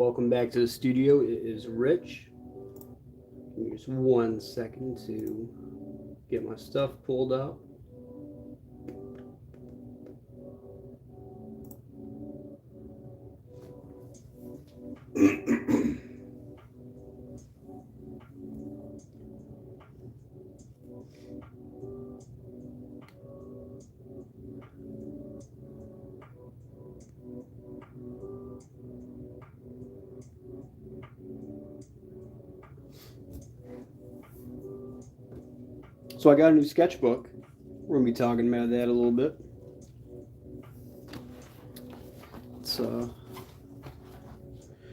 Welcome back to the studio. It is Rich. Give me just 1 second to get my stuff pulled up. So I got a new sketchbook. We're gonna be talking about that a little bit. It's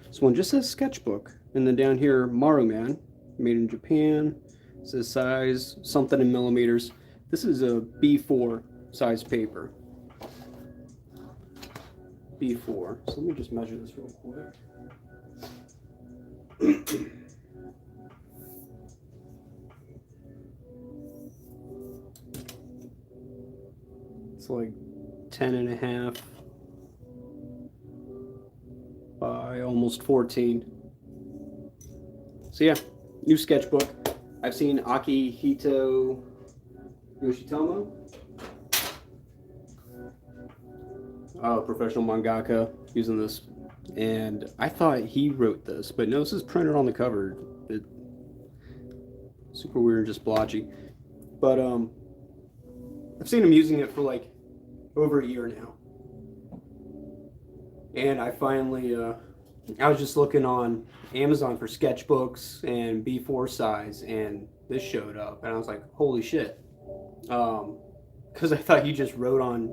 this one just says sketchbook, and then down here Maruman, made in Japan. It says size something in millimeters. This is a B4 size paper. B4. So let me just measure this real quick. It's like 10 and a half by almost 14. So yeah, new sketchbook. I've seen Akihito Yoshitomo, professional mangaka, using this, and I thought he wrote this, but no, this is printed on the cover. Super weird, just blotchy. But I've seen him using it for like over a year now, and I finally I was just looking on Amazon for sketchbooks and B4 size, and this showed up, and I was like, holy shit, because I thought you just wrote on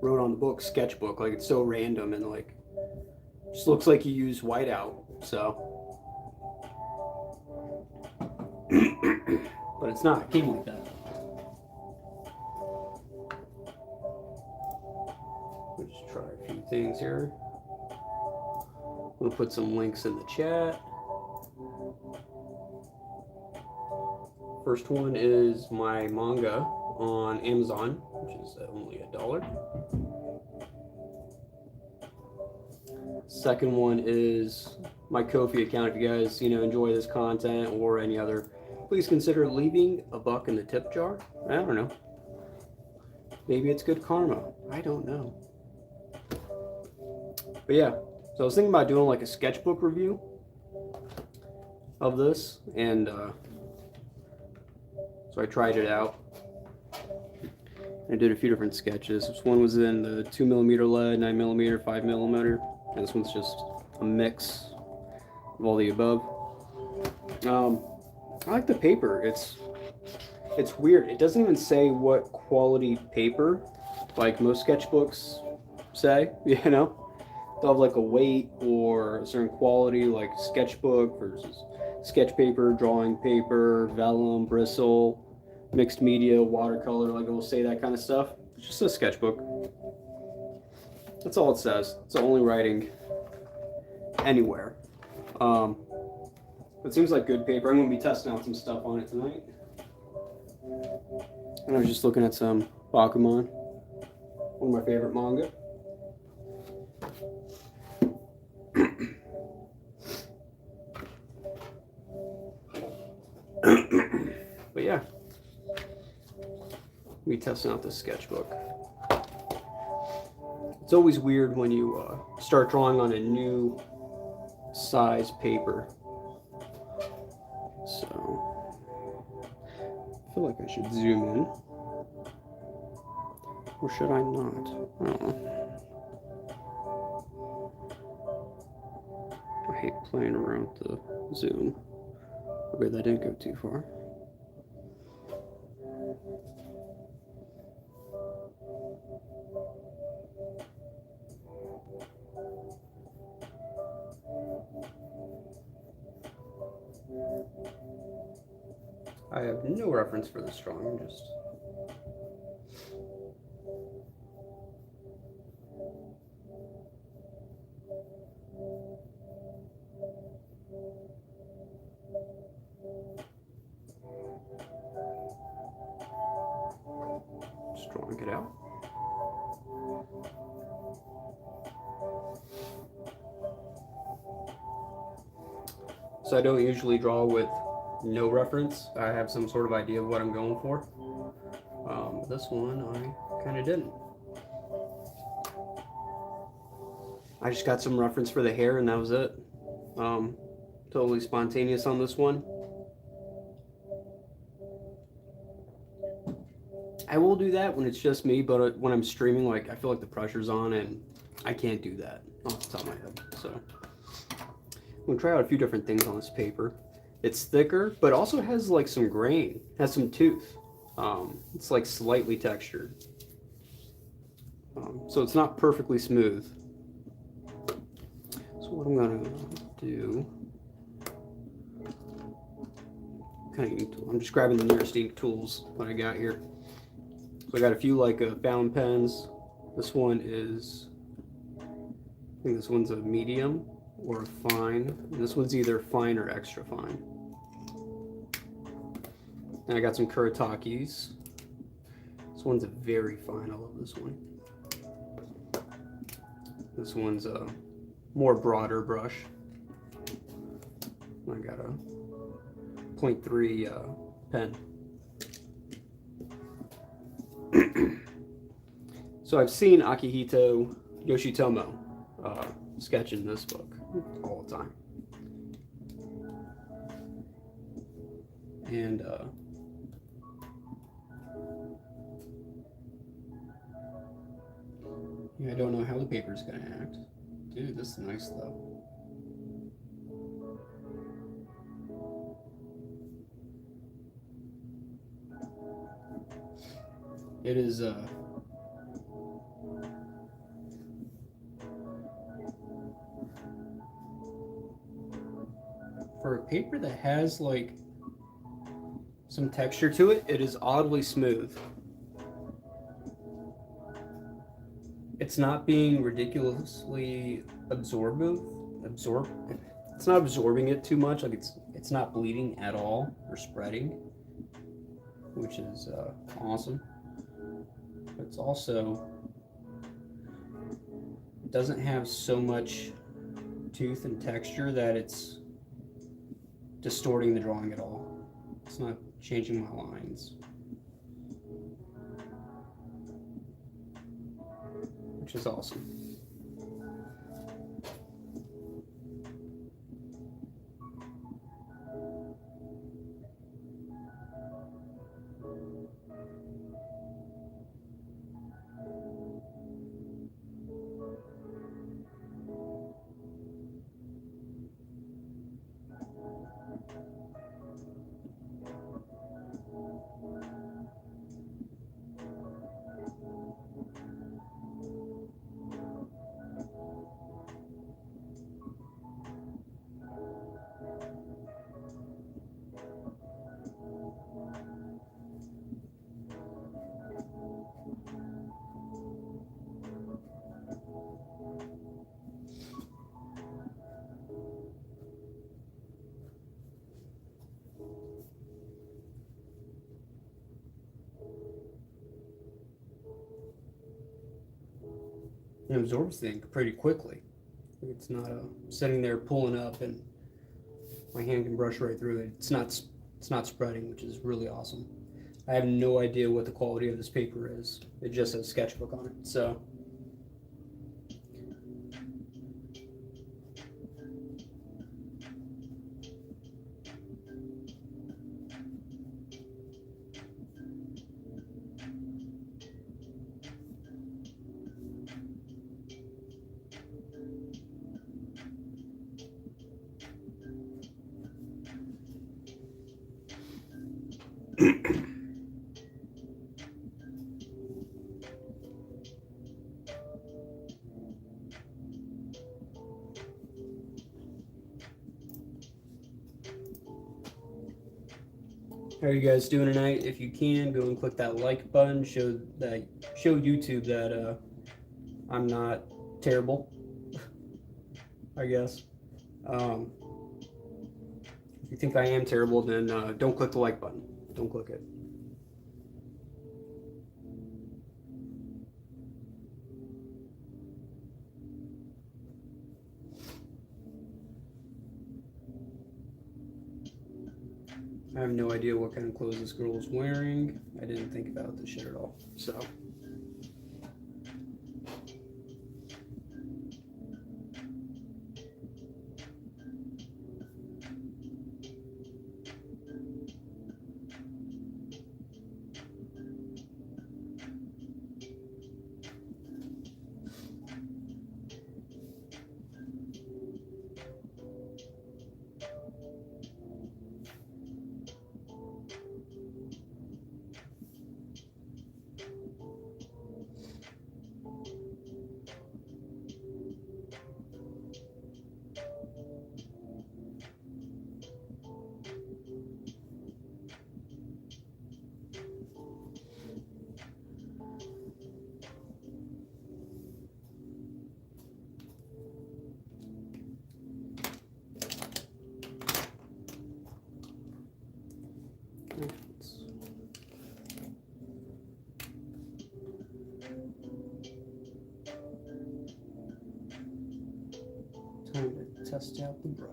the book sketchbook, like it's so random and like just looks like you use whiteout. So but it's not, it came like that. We'll just try a few things here. We'll put some links in the chat. First one is my manga on Amazon, which is only $1. Second one is my Ko-fi account. If you guys, enjoy this content or any other, please consider leaving a buck in the tip jar. I don't know. Maybe it's good karma. I don't know. But yeah, so I was thinking about doing like a sketchbook review of this, and so I tried it out. I did a few different sketches. This one was in the 2mm lead, 9mm, 5mm, and this one's just a mix of all the above. I like the paper. It's weird. It doesn't even say what quality paper, like most sketchbooks say. They'll have like a weight or a certain quality, like sketchbook versus sketch paper, drawing paper, vellum, bristle, mixed media, watercolor, like it will say that kind of stuff. It's just a sketchbook. That's all it says. It's the only writing anywhere. It seems like good paper. I'm going to be testing out some stuff on it tonight. And I was just looking at some Bakuman, one of my favorite manga. But yeah, we testing out this sketchbook. It's always weird when you start drawing on a new size paper. So I feel like I should zoom in, or should I not? I don't know. I hate playing around with the zoom. Okay, that didn't go too far. I have no reference for this drawing, I'm just drawing it out. So I don't usually draw with no reference. I have some sort of idea of what I'm going for. This one I kind of didn't. I just got some reference for the hair and that was it. Totally spontaneous on this one. I will do that when it's just me, but when I'm streaming, like I feel like the pressure's on and I can't do that off the top of my head. So I'm gonna try out a few different things on this paper. It's thicker, but also has like some grain, has some tooth. It's like slightly textured. So it's not perfectly smooth. So what I'm gonna do, I'm just grabbing the nearest ink tools that I got here. So I got a few like fountain pens. This one is, I think this one's a medium or a fine. And this one's either fine or extra fine. And I got some Kuritakis. This one's a very fine. I love this one. This one's a more broader brush. I got a 0.3 pen. So I've seen Akihito Yoshitomo sketch in this book all the time. And yeah, I don't know how the paper's gonna act. Dude, this is nice though. It is for a paper that has like some texture to it, it is oddly smooth. It's not being ridiculously it's not absorbing it too much. Like it's not bleeding at all or spreading, which is awesome. But it's also, it doesn't have so much tooth and texture that it's distorting the drawing at all. It's not changing my lines, which is awesome. It absorbs the ink pretty quickly. It's not sitting there pulling up and my hand can brush right through it. It's not spreading, which is really awesome. I have no idea what the quality of this paper is. It just says sketchbook on it. So how are you guys doing tonight? If you can, go and click that like button. Show YouTube that I'm not terrible, I guess. If you think I am terrible, then don't click the like button. Don't click it. I have no idea what kind of clothes this girl is wearing. I didn't think about this shit at all. So. Time to test out the brush.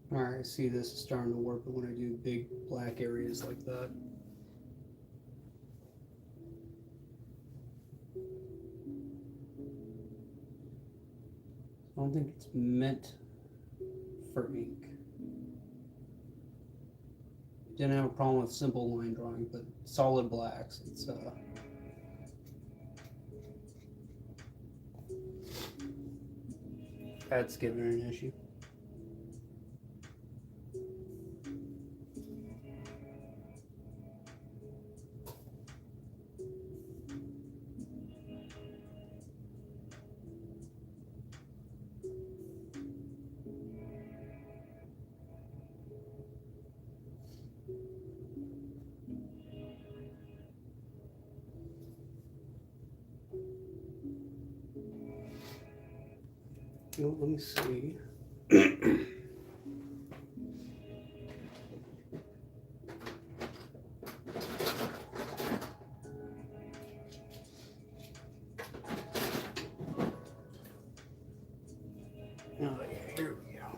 Alright, I see this is starting to work when I do big black areas like that. I don't think it's meant for ink. Didn't have a problem with simple line drawing, but solid blacks, it's that's giving her an issue. Well, let me see. Oh, yeah, here we go.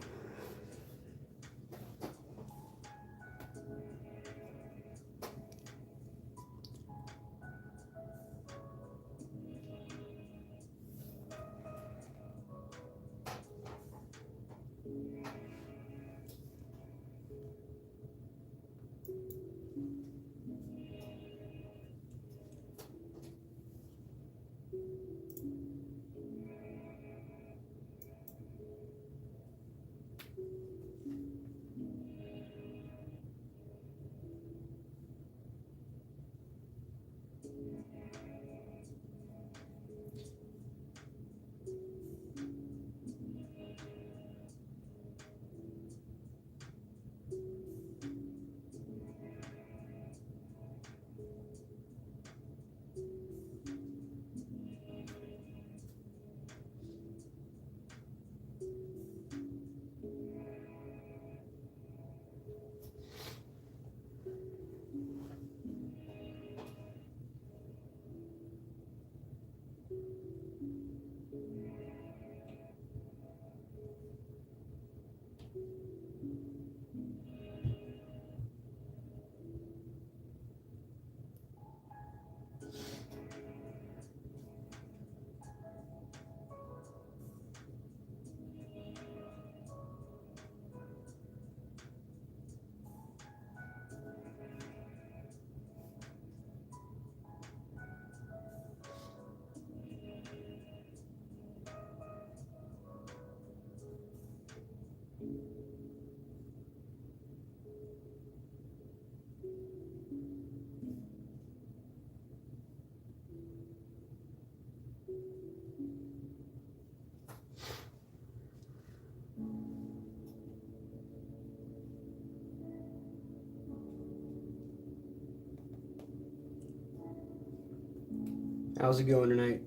How's it going tonight?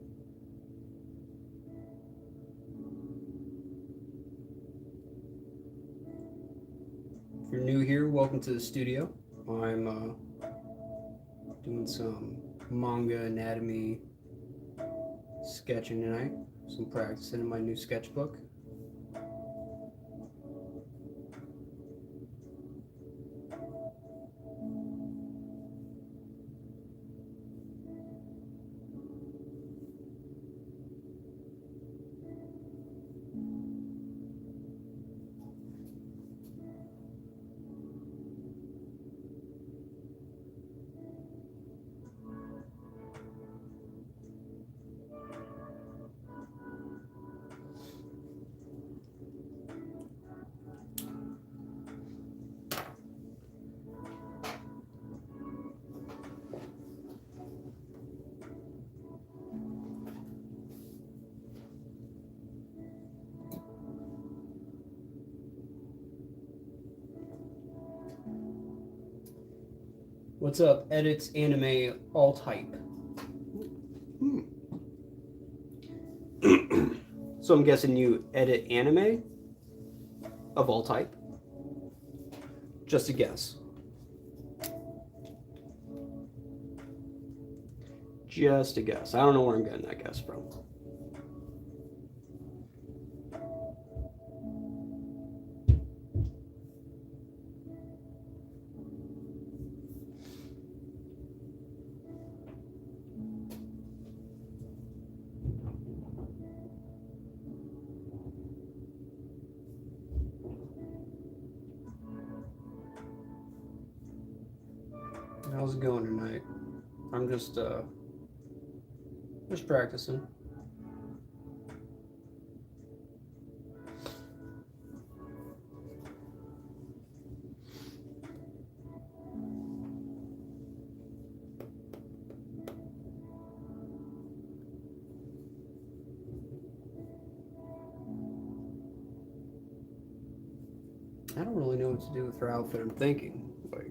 If you're new here, welcome to the studio. I'm doing some manga anatomy sketching tonight, some practicing in my new sketchbook. What's up? Edits anime all type. So I'm guessing you edit anime of all type? Just a guess. Just a guess. I don't know where I'm getting that guess from. How's it going tonight? I'm just practicing. I don't really know what to do with her outfit. I'm thinking, like,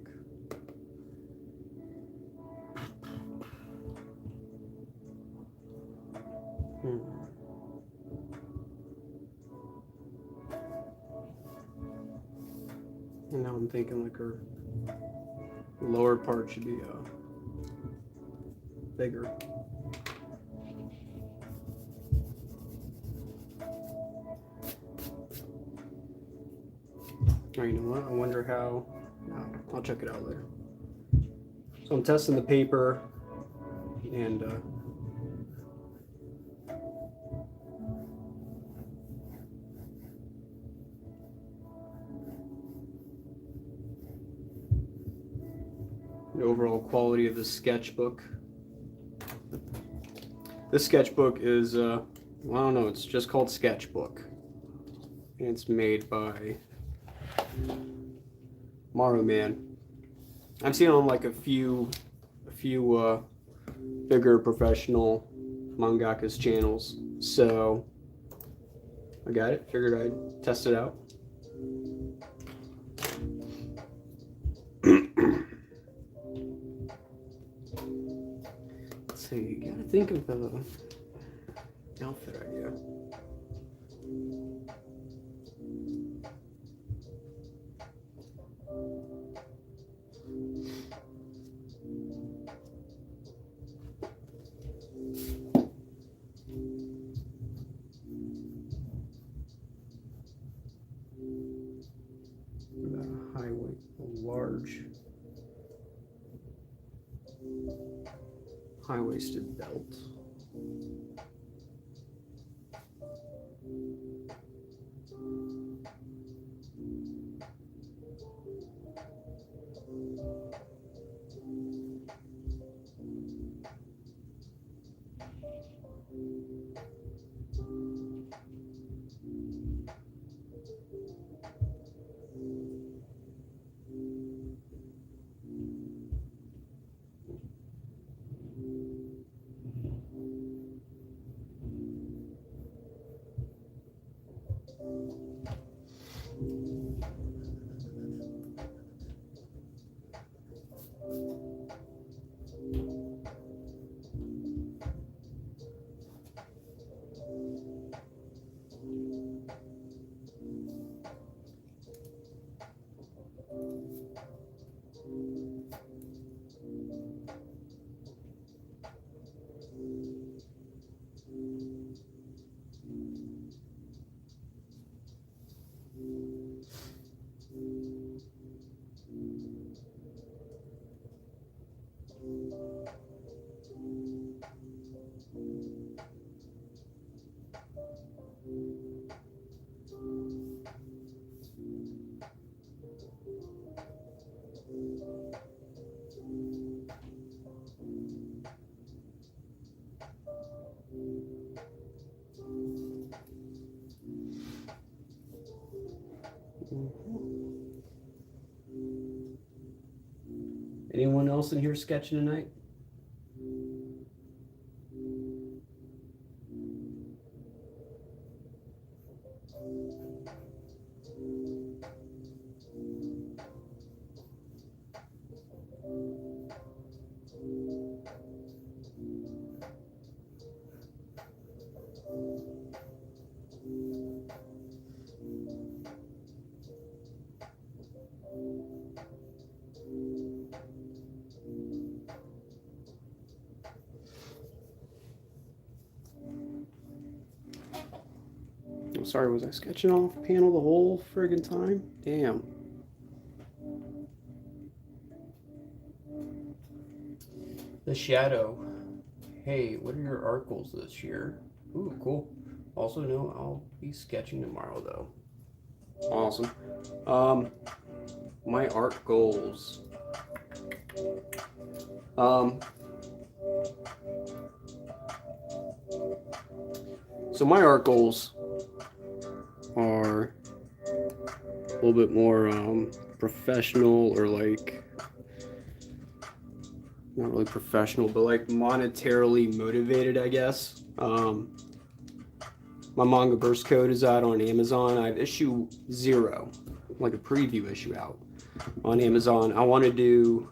And now I'm thinking like her lower part should be bigger. Or you know what? I wonder how. I'll check it out later. So I'm testing the paper and the overall quality of the sketchbook. This sketchbook is, well, I don't know, it's just called Sketchbook. And it's made by Maru Man. I've seen it on like a few bigger professional mangaka's channels. So I got it, figured I'd test it out. Let's see, you gotta think of the outfit idea. Large high-waisted belt. Anyone else in here sketching tonight? I'm sorry, was I sketching off panel the whole friggin' time? Damn. The Shadow. Hey, what are your art goals this year? Ooh, cool. Also, no, I'll be sketching tomorrow, though. Awesome. My art goals. So my art goals are a little bit more professional, or like, not really professional, but like monetarily motivated, I guess. My manga burst code is out on Amazon. I have issue 0, like a preview issue out on Amazon. I want to do,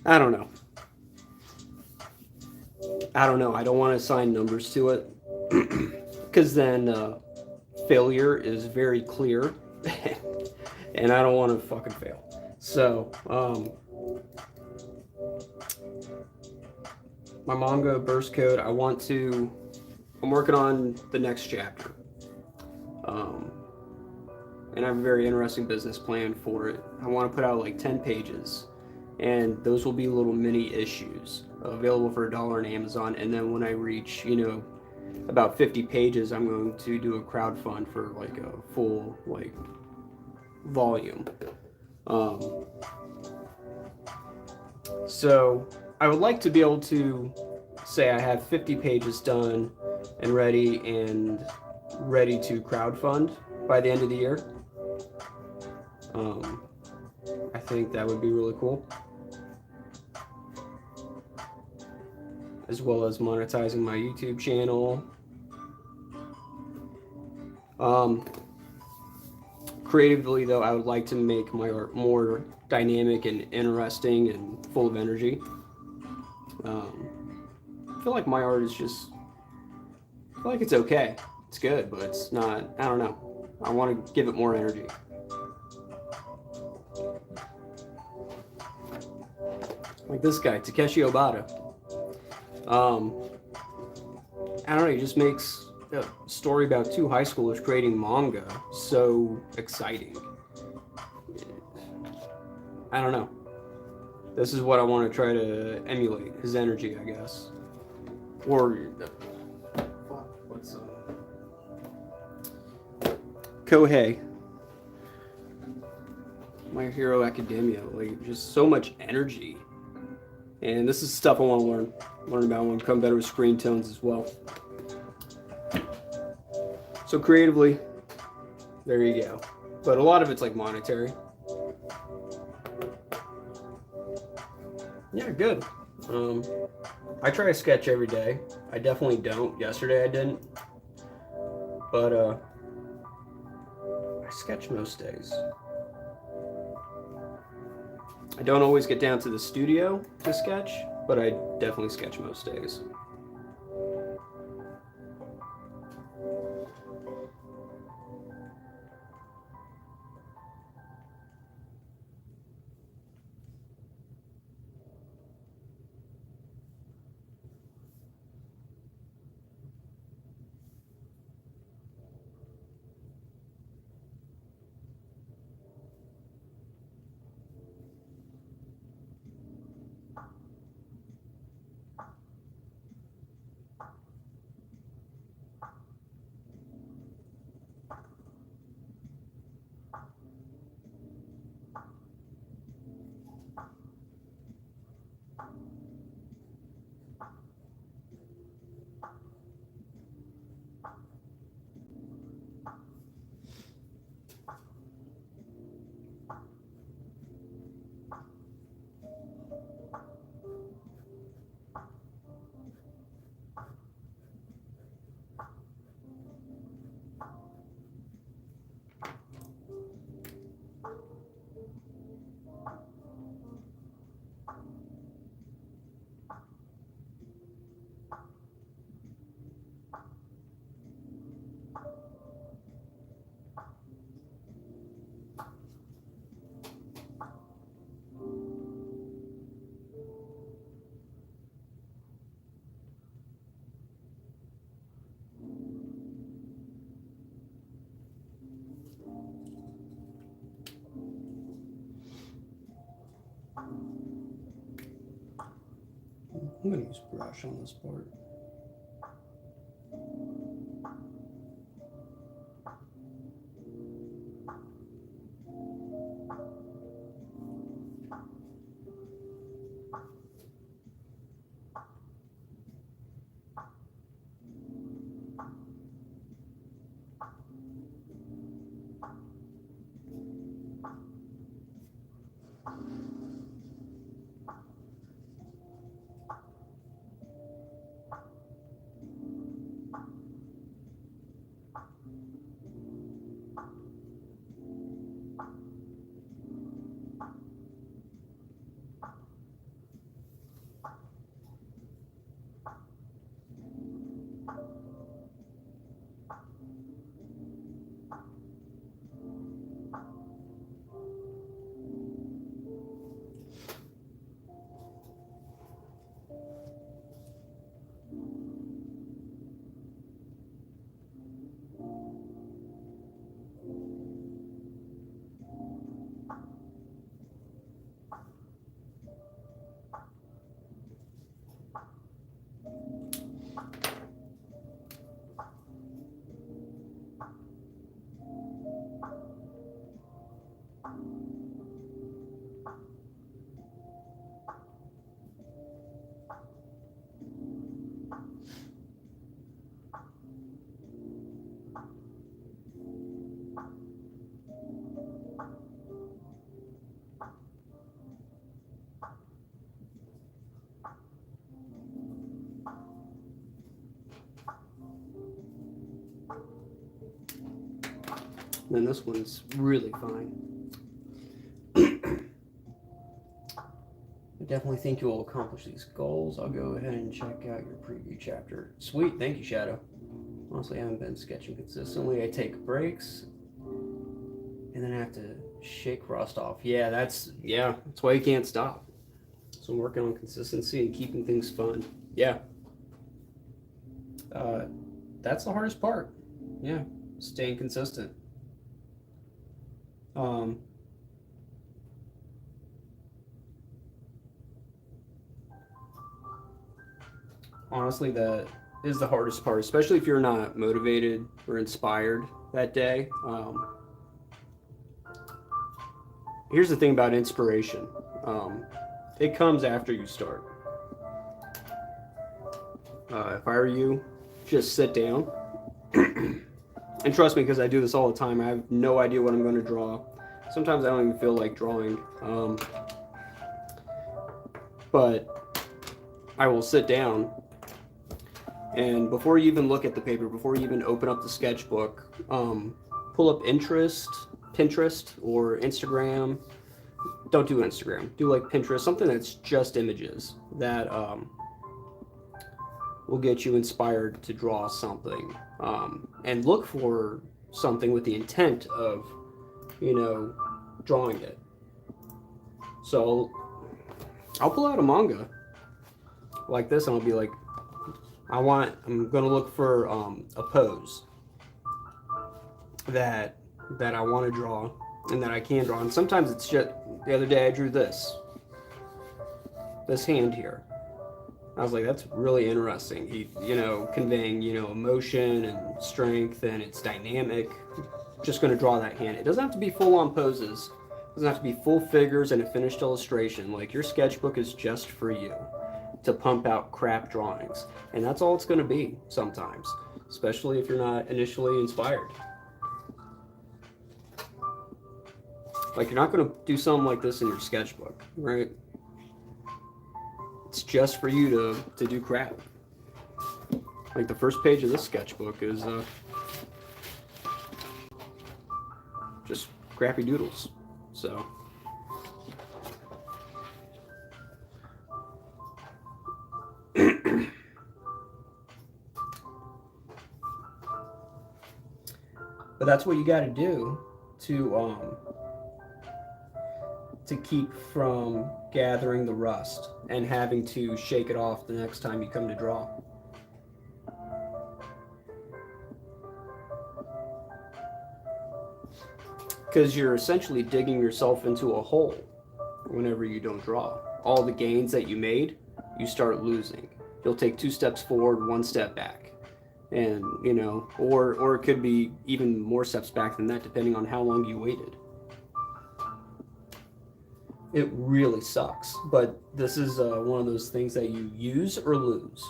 I don't know. I don't want to assign numbers to it because then failure is very clear and I don't want to fucking fail. So, my manga burst code, I'm working on the next chapter. And I have a very interesting business plan for it. I want to put out like 10 pages, and those will be little mini issues available for $1 on Amazon. And then when I reach, about 50 pages, I'm going to do a crowdfund for like a full like volume. So I would like to be able to say I have 50 pages done and ready to crowdfund by the end of the year. I think that would be really cool. As well as monetizing my YouTube channel. Creatively, though, I would like to make my art more dynamic and interesting and full of energy. I feel like my art is just, I feel like it's okay. It's good, but it's not, I don't know. I want to give it more energy. Like this guy, Takeshi Obata. I don't know, he just makes a story about 2 high schoolers creating manga so exciting. I don't know. This is what I want to try to emulate, his energy, I guess. Or, what's Kohei. My Hero Academia, like just so much energy. And this is stuff I want to learn about. I want to become better with screen tones as well. So creatively, there you go. But a lot of it's like monetary. Yeah, good. I try to sketch every day. I definitely don't. Yesterday I didn't. But I sketch most days. I don't always get down to the studio to sketch, but I definitely sketch most days. I'm going to use brush on this part. And this one's really fine. I definitely think you will accomplish these goals. I'll go ahead and check out your preview chapter. Sweet, thank you, Shadow. Honestly, I haven't been sketching consistently. I take breaks, and then I have to shake rust off. Yeah, that's why you can't stop. So I'm working on consistency and keeping things fun. Yeah. That's the hardest part. Yeah, staying consistent. Honestly, that is the hardest part, especially if you're not motivated or inspired that day. Here's the thing about inspiration. It comes after you start. If I were you, just sit down. And trust me, because I do this all the time, I have no idea what I'm going to draw. Sometimes I don't even feel like drawing. But I will sit down, and before you even look at the paper, before you even open up the sketchbook, pull up Pinterest or Instagram. Don't do Instagram. Do like Pinterest, something that's just images that will get you inspired to draw something. And look for something with the intent of, drawing it. So I'll pull out a manga like this, and I'll be like, I'm gonna look for a pose that I want to draw and that I can draw. And sometimes it's just, the other day I drew this hand here. I was like, that's really interesting. He, conveying, emotion and strength, and it's dynamic. Just going to draw that hand. It doesn't have to be full-on poses. It doesn't have to be full figures and a finished illustration. Like, your sketchbook is just for you to pump out crap drawings. And that's all it's going to be sometimes, especially if you're not initially inspired. Like, you're not going to do something like this in your sketchbook, right? It's just for you to do crap. Like, the first page of this sketchbook is just crappy doodles. So but that's what you got to do to keep from gathering the rust and having to shake it off the next time you come to draw. Because you're essentially digging yourself into a hole whenever you don't draw. All the gains that you made you start losing. You'll take 2 steps forward, 1 step back. And, you know, or it could be even more steps back than that, depending on how long you waited. It really sucks, but this is one of those things that you use or lose.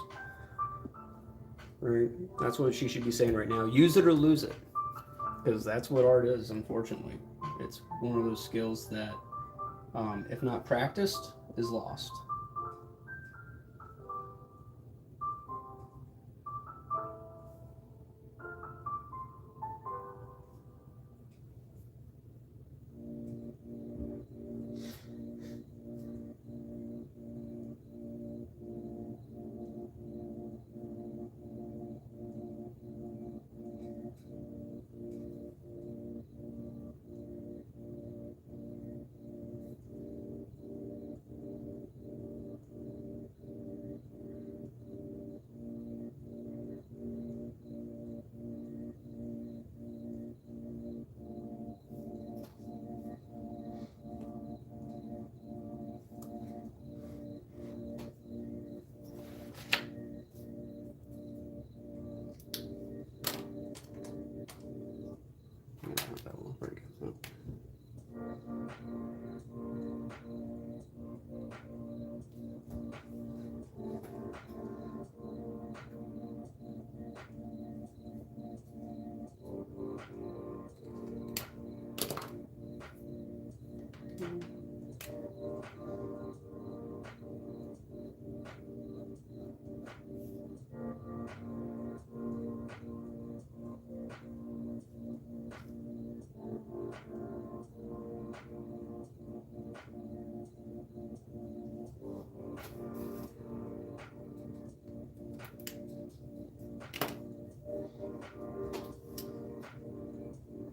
Right? That's what she should be saying right now. Use it or lose it. Because that's what art is, unfortunately. It's one of those skills that, if not practiced, is lost.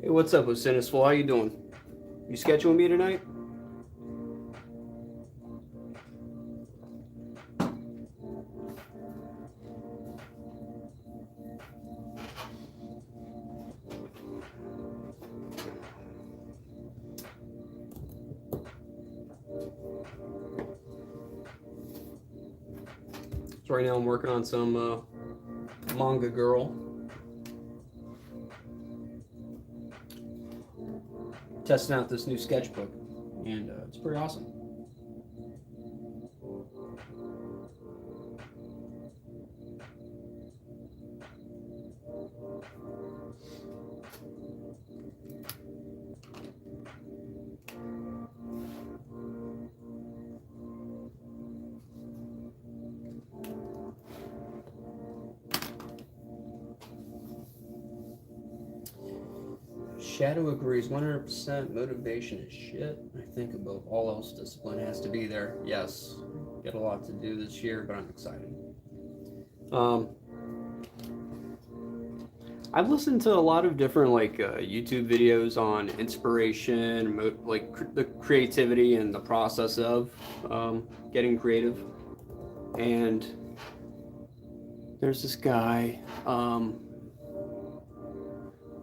Hey, what's up, Osinisful? How you doing? You sketching with me tonight? So right now I'm working on some Manga Girl. Testing out this new sketchbook, and it's pretty awesome. Shadow agrees. 100% motivation is shit. I think above all else, discipline has to be there. Yes, got a lot to do this year, but I'm excited. I've listened to a lot of different YouTube videos on inspiration, the creativity and the process of getting creative. And there's this guy.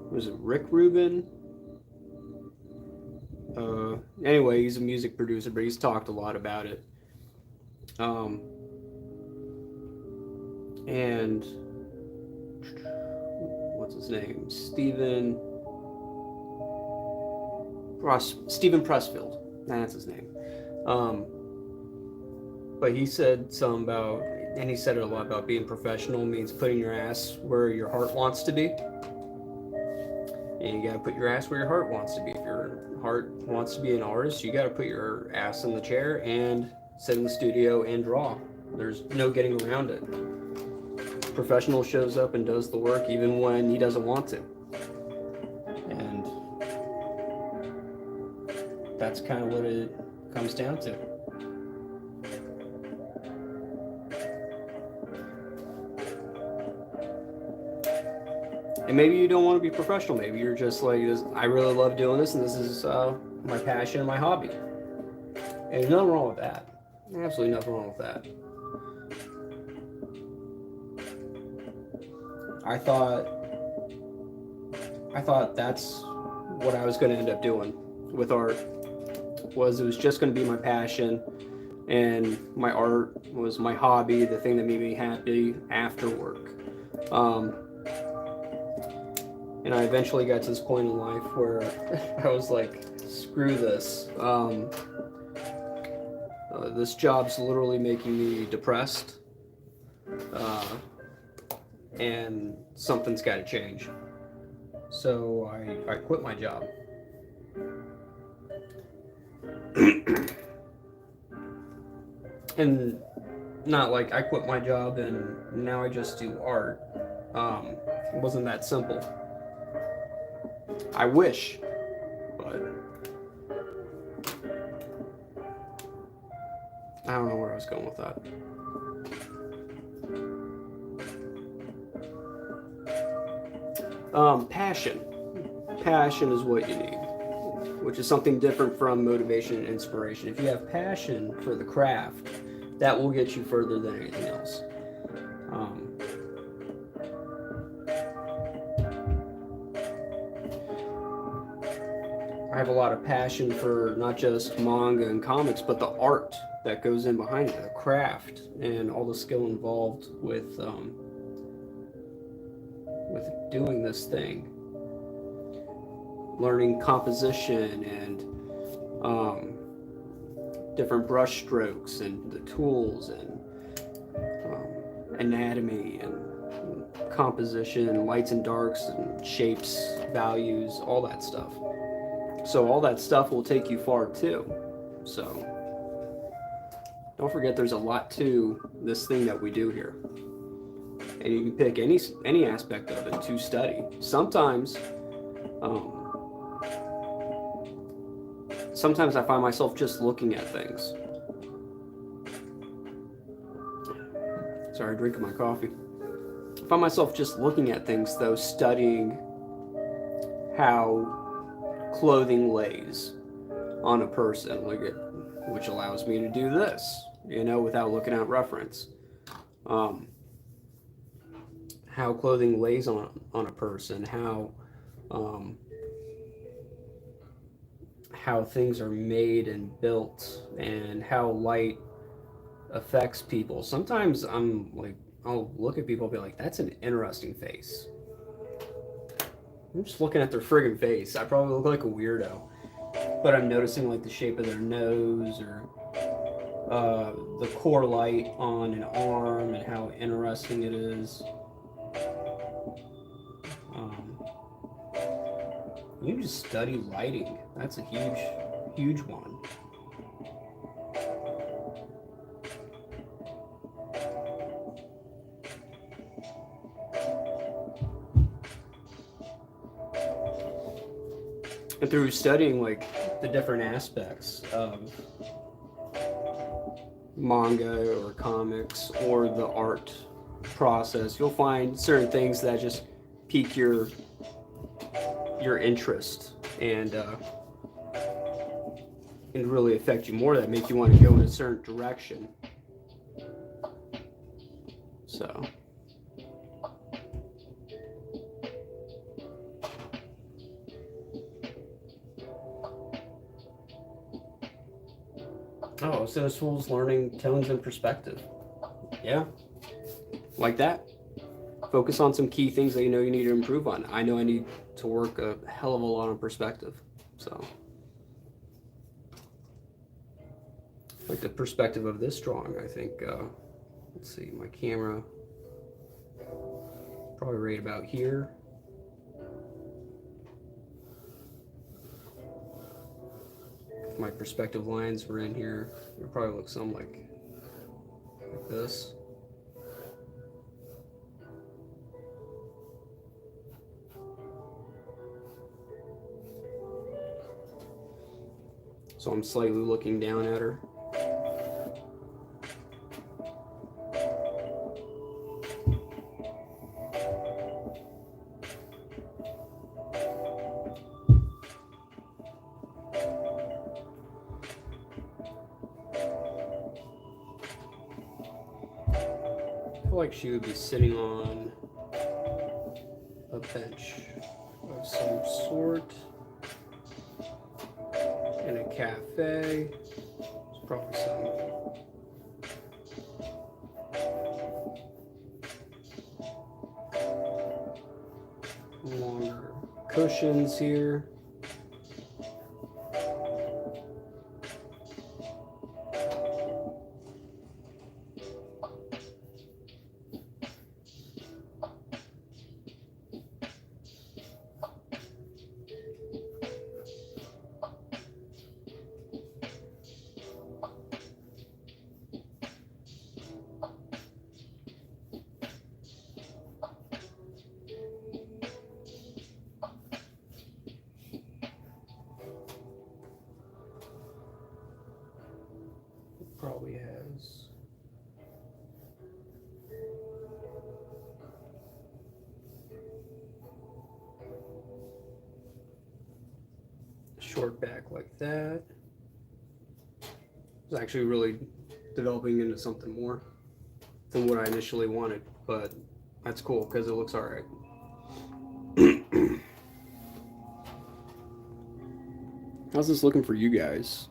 Was it Rick Rubin? Anyway, he's a music producer, but he's talked a lot about it. And what's his name? Stephen Pressfield. That's his name. But he said something about, and he said it a lot about being professional means putting your ass where your heart wants to be. And you gotta put your ass where your heart wants to be. If your heart wants to be an artist, you gotta put your ass in the chair and sit in the studio and draw. There's no getting around it. Professional shows up and does the work even when he doesn't want to. And that's kind of what it comes down to. And maybe you don't want to be professional. Maybe you're just like, I really love doing this, and this is my passion and my hobby. And there's nothing wrong with that. Absolutely nothing wrong with that. I thought that's what I was going to end up doing with art. It was just going to be my passion. and my art was my hobby, the thing that made me happy after work. Um, and I eventually got to this point in life where I was like, screw this. This job's literally making me depressed, and something's got to change. So I quit my job. And not like I quit my job and now I just do art. It wasn't that simple. I wish, but I don't know where I was going with that. Passion. Passion is what you need, which is something different from motivation and inspiration. If you have passion for the craft, that will get you further than anything else. I have a lot of passion for not just manga and comics, but the art that goes in behind it, the craft, and all the skill involved with doing this thing. Learning composition and different brush strokes and the tools and anatomy and composition and lights and darks and shapes, values, all that stuff. So all that stuff will take you far too. So don't forget there's a lot to this thing that we do here. And you can pick any aspect of it to study. Sometimes I find myself just looking at things. Sorry, drinking my coffee. I find myself just looking at things, though, studying how clothing lays on a person, which allows me to do this, without looking at reference. How clothing lays on a person, how things are made and built, and how light affects people. Sometimes I'll look at people and be like, that's an interesting face. I'm just looking at their friggin' face. I probably look like a weirdo. But I'm noticing like the shape of their nose or the core light on an arm and how interesting it is. You can just study lighting. That's a huge, huge one. And through studying like the different aspects of manga or comics or the art process, you'll find certain things that just pique your interest and really affect you more, that make you want to go in a certain direction. So so this fool's learning tones and perspective. Yeah, like that. Focus on some key things that you know you need to improve on. I know I need to work a hell of a lot on perspective. So, like the perspective of this drawing, I think, let's see, my camera, probably right about here. If my perspective lines were in here, it would probably look something like this. So I'm slightly looking down at her. I feel like she would be sitting on a bench of some sort. In a cafe. There's probably some longer cushions here. Probably has a short back like that. It's actually really developing into something more than what I initially wanted, but that's cool because it looks all right. How's this looking for you guys?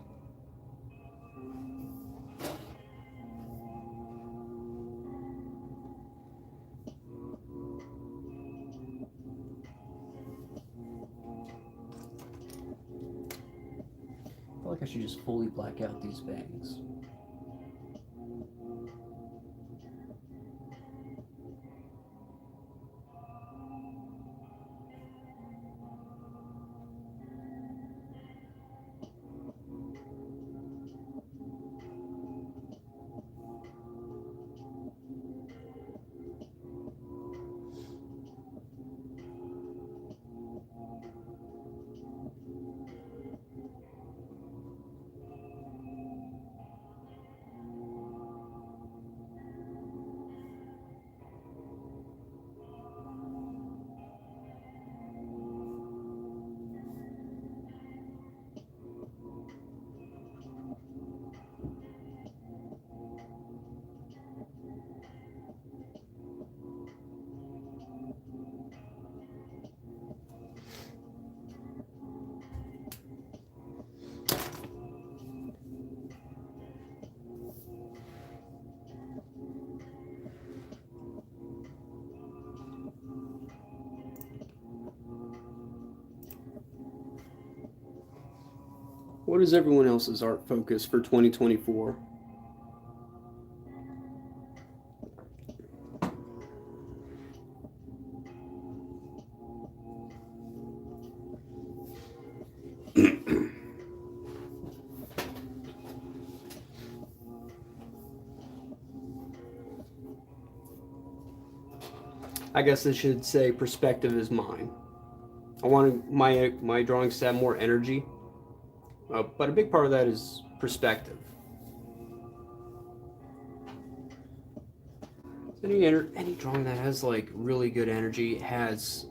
I feel like I should just fully black out these bangs. What is everyone else's art focus for 2024? I guess I should say perspective is mine. I want my drawings to have more energy, but a big part of that is perspective. Any drawing that has like really good energy has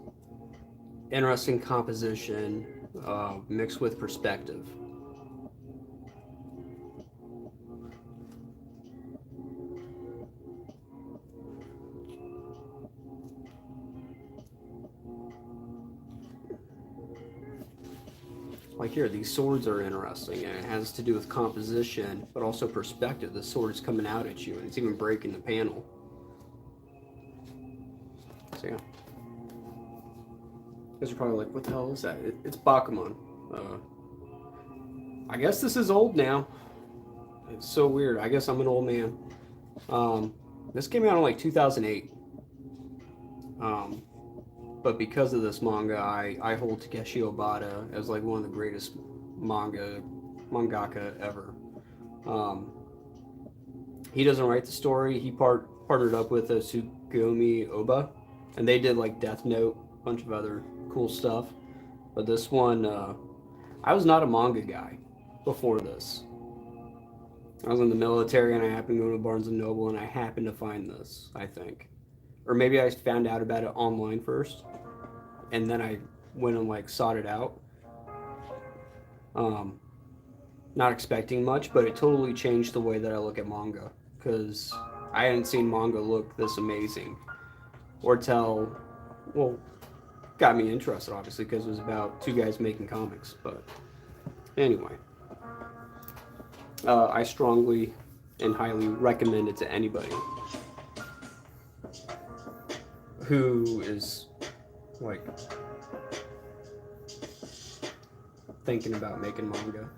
interesting composition mixed with perspective. Like here, these swords are interesting, and it has to do with composition, but also perspective. The sword is coming out at you, and it's even breaking the panel. So yeah. Because you're probably like, what the hell is that? It's Bakuman. I guess this is old now. It's so weird. I guess I'm an old man. This came out in like 2008. But because of this manga, I hold Takeshi Obata as like one of the greatest mangaka ever. He doesn't write the story. He partnered up with Sugumi Oba, and they did like Death Note, a bunch of other cool stuff. But this one, I was not a manga guy before this. I was in the military, and I happened to go to Barnes and Noble, and I happened to find this, I think. Or maybe I found out about it online first, and then I went and like sought it out. Not expecting much, but it totally changed the way that I look at manga, because I hadn't seen manga look this amazing or tell. Well, got me interested obviously because it was about two guys making comics. But anyway, I strongly and highly recommend it to anybody who is like thinking about making manga.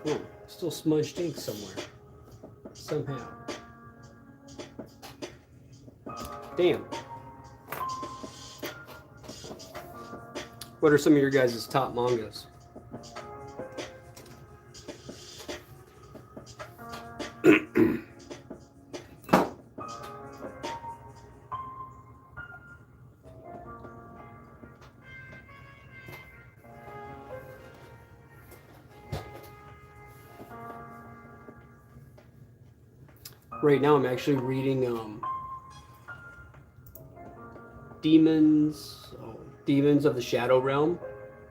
Oh, still smudged ink somewhere. Somehow. Damn. What are some of your guys' top mangas? Right now I'm actually reading Demons of the Shadow Realm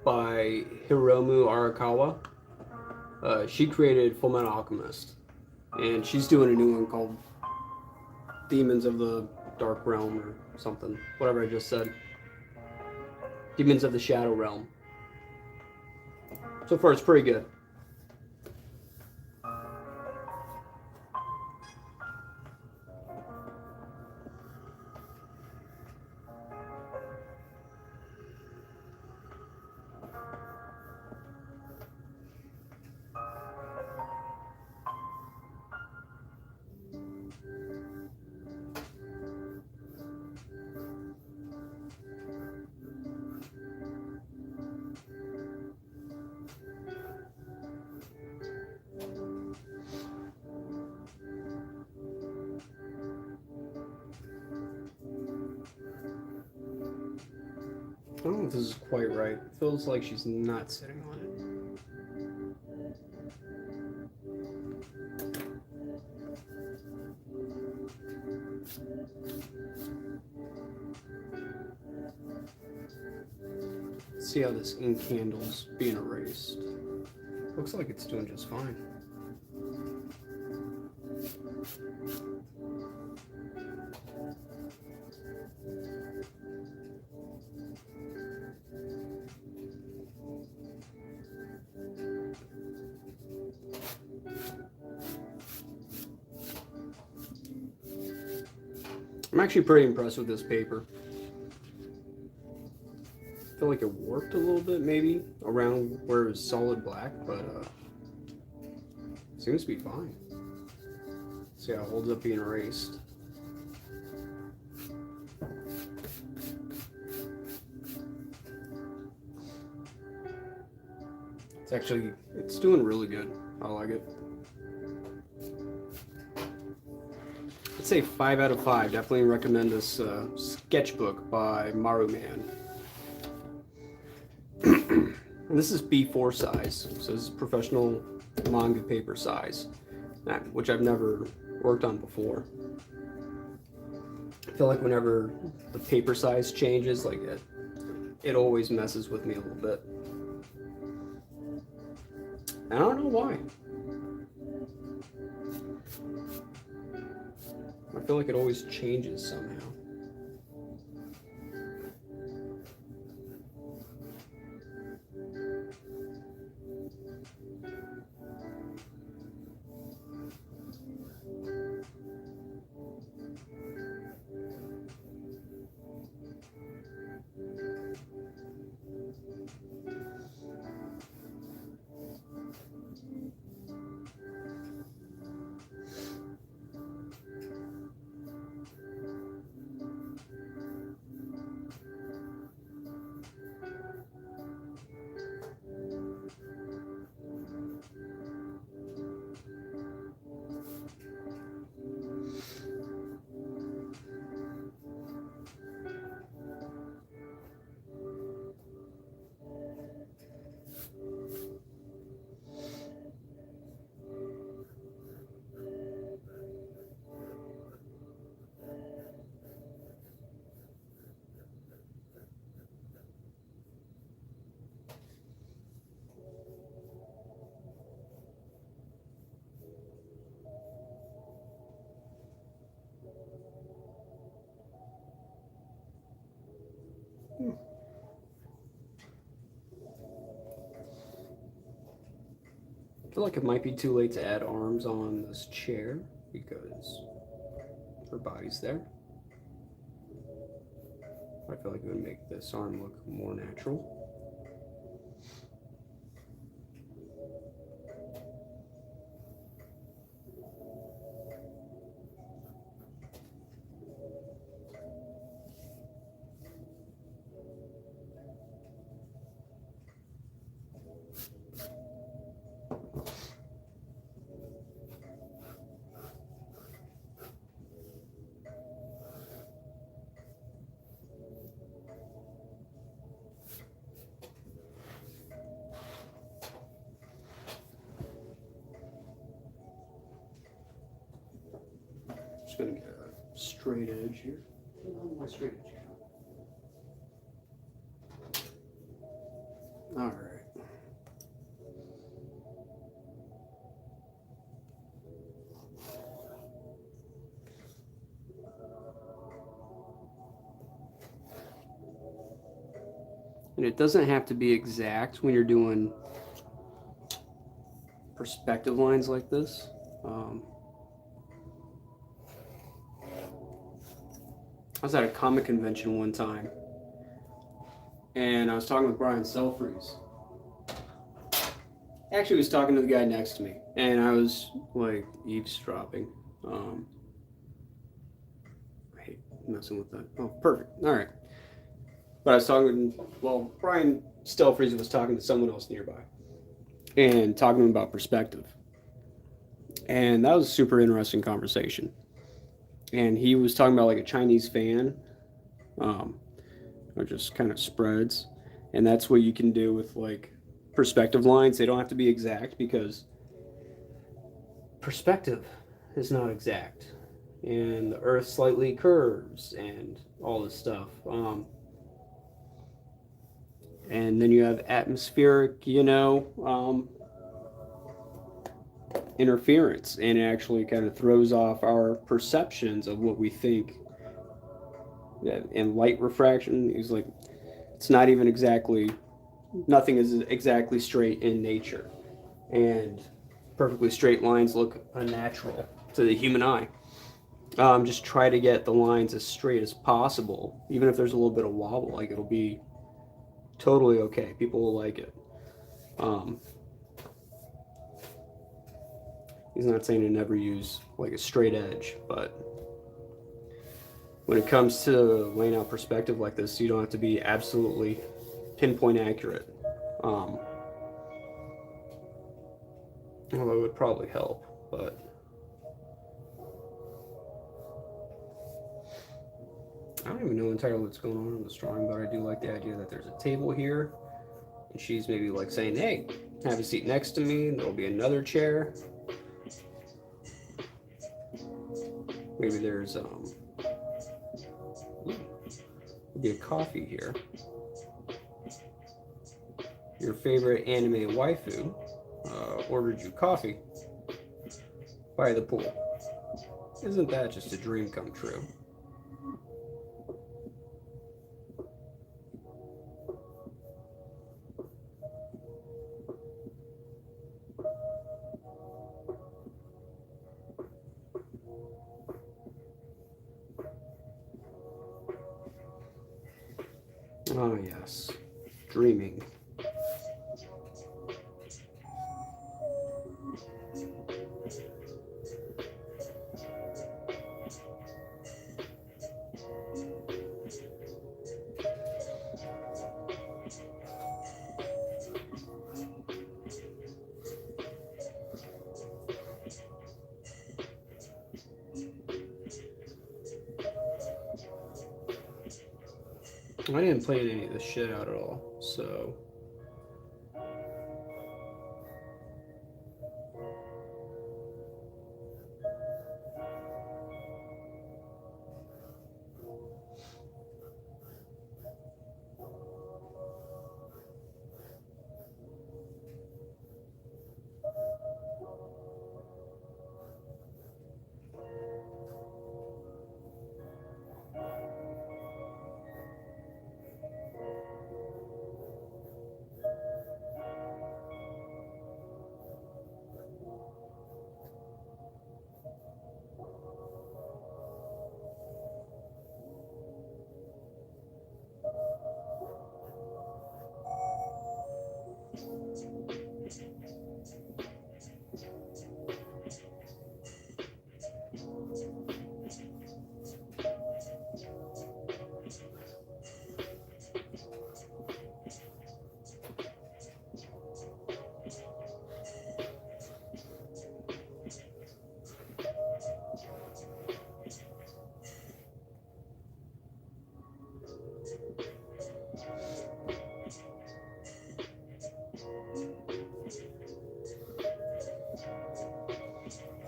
by Hiromu Arakawa. She created Fullmetal Alchemist, and she's doing a new one called Demons of the Dark Realm or something. Whatever I just said. Demons of the Shadow Realm. So far it's pretty good. I don't know if this is quite right. It feels like she's not sitting on it. Let's see how this ink handles being erased. Looks like it's doing just fine. I'm actually pretty impressed with this paper. I feel like it warped a little bit maybe around where it was solid black, but seems to be fine. See how it holds up being erased. It's doing really good. I like it. I'd say 5 out of 5. Definitely recommend this sketchbook by Maruman. And this is B4 size, so this is professional manga paper size, which I've never worked on before. I feel like whenever the paper size changes, like it always messes with me a little bit. I don't know why. I feel like it always changes somehow. I feel like it might be too late to add arms on this chair because her body's there. I feel like it would make this arm look more natural. Just gonna get a straight edge here. My straight edge. All right. And it doesn't have to be exact when you're doing perspective lines like this. I was at a comic convention one time, and I was talking with Brian Selfreeze. Actually, I was talking to the guy next to me, and I was like eavesdropping. I hate messing with that. Oh, perfect. All right. But I was talking, well, Brian Selfreeze was talking to someone else nearby and talking about perspective. And that was a super interesting conversation. And he was talking about like a Chinese fan, or just kind of spreads. And that's what you can do with like perspective lines. They don't have to be exact because perspective is not exact. And the earth slightly curves and all this stuff. And then you have atmospheric, interference, and it actually kind of throws off our perceptions of what we think. And light refraction is like, it's not even exactly, nothing is exactly straight in nature. And perfectly straight lines look unnatural to the human eye. Just try to get the lines as straight as possible. Even if there's a little bit of wobble, like it'll be totally okay. People will like it. He's not saying to never use like a straight edge, but when it comes to laying out perspective like this, you don't have to be absolutely pinpoint accurate. Although it would probably help, but I don't even know entirely what's going on in this drawing, but I do like the idea that there's a table here, and she's maybe like saying, "Hey, have a seat next to me," and there'll be another chair. Maybe there's be a coffee here. Your favorite anime waifu ordered you coffee by the pool. Isn't that just a dream come true? Oh yes, dreaming. I didn't plan any of this shit out at all, so.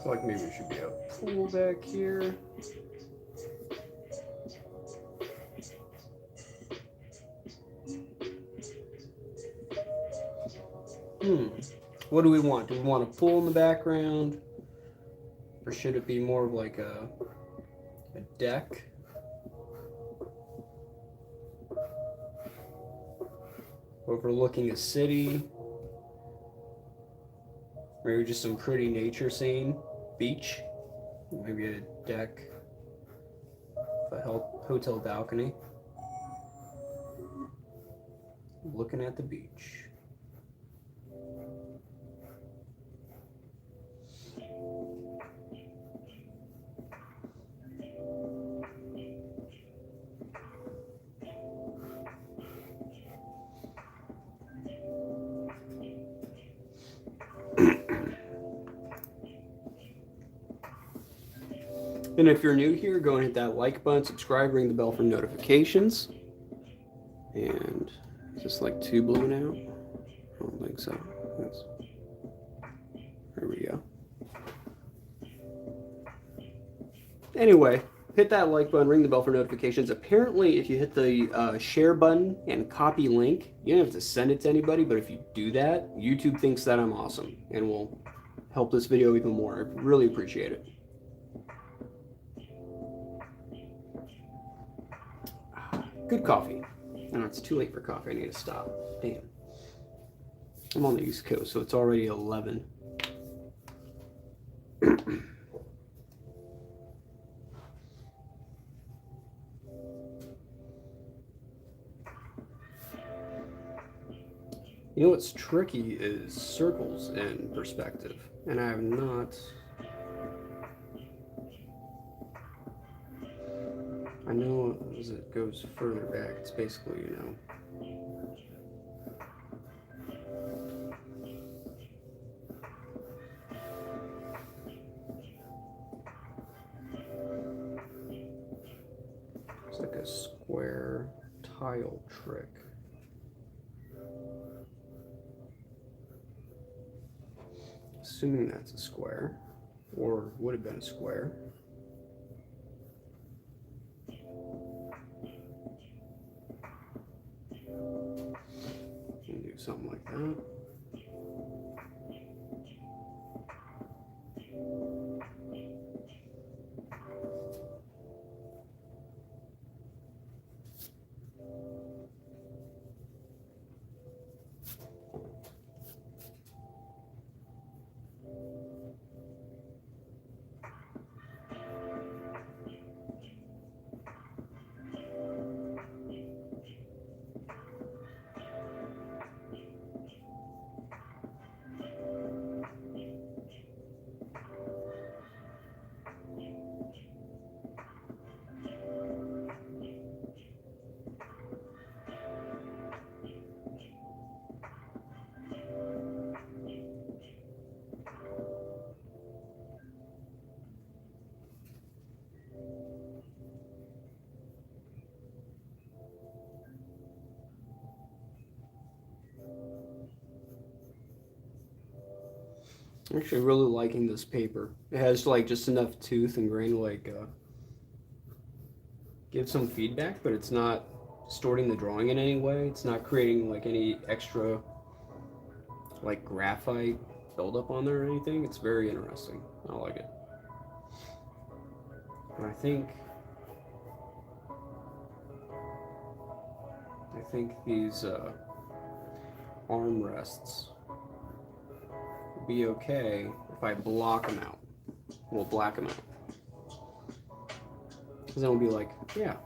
I feel like maybe we should be a pool back here. What do we want? Do we want a pool in the background? Or should it be more of like a deck? Overlooking a city? Maybe just some pretty nature scene? Beach? Maybe a deck? A hotel balcony? Looking at the beach. And if you're new here, go and hit that like button, subscribe, ring the bell for notifications. And is this like too blue now? I don't think so. There we go. Anyway, hit that like button, ring the bell for notifications. Apparently, if you hit the share button and copy link, you don't have to send it to anybody, but if you do that, YouTube thinks that I'm awesome and will help this video even more. I really appreciate it. Good coffee. No, it's too late for coffee. I need to stop. Damn. I'm on the East Coast, so it's already 11. You know what's tricky is circles in perspective, and I have not. I know as it goes further back, it's basically, you know. It's like a square tile trick. Assuming that's a square, or would have been a square. And do something like that. I'm actually really liking this paper. It has like just enough tooth and grain to like give some feedback, but it's not distorting the drawing in any way. It's not creating like any extra like graphite buildup on there or anything. It's very interesting. I like it. And I think these armrests will be okay if I block them out. We'll black them out. Because then we'll be like, yeah.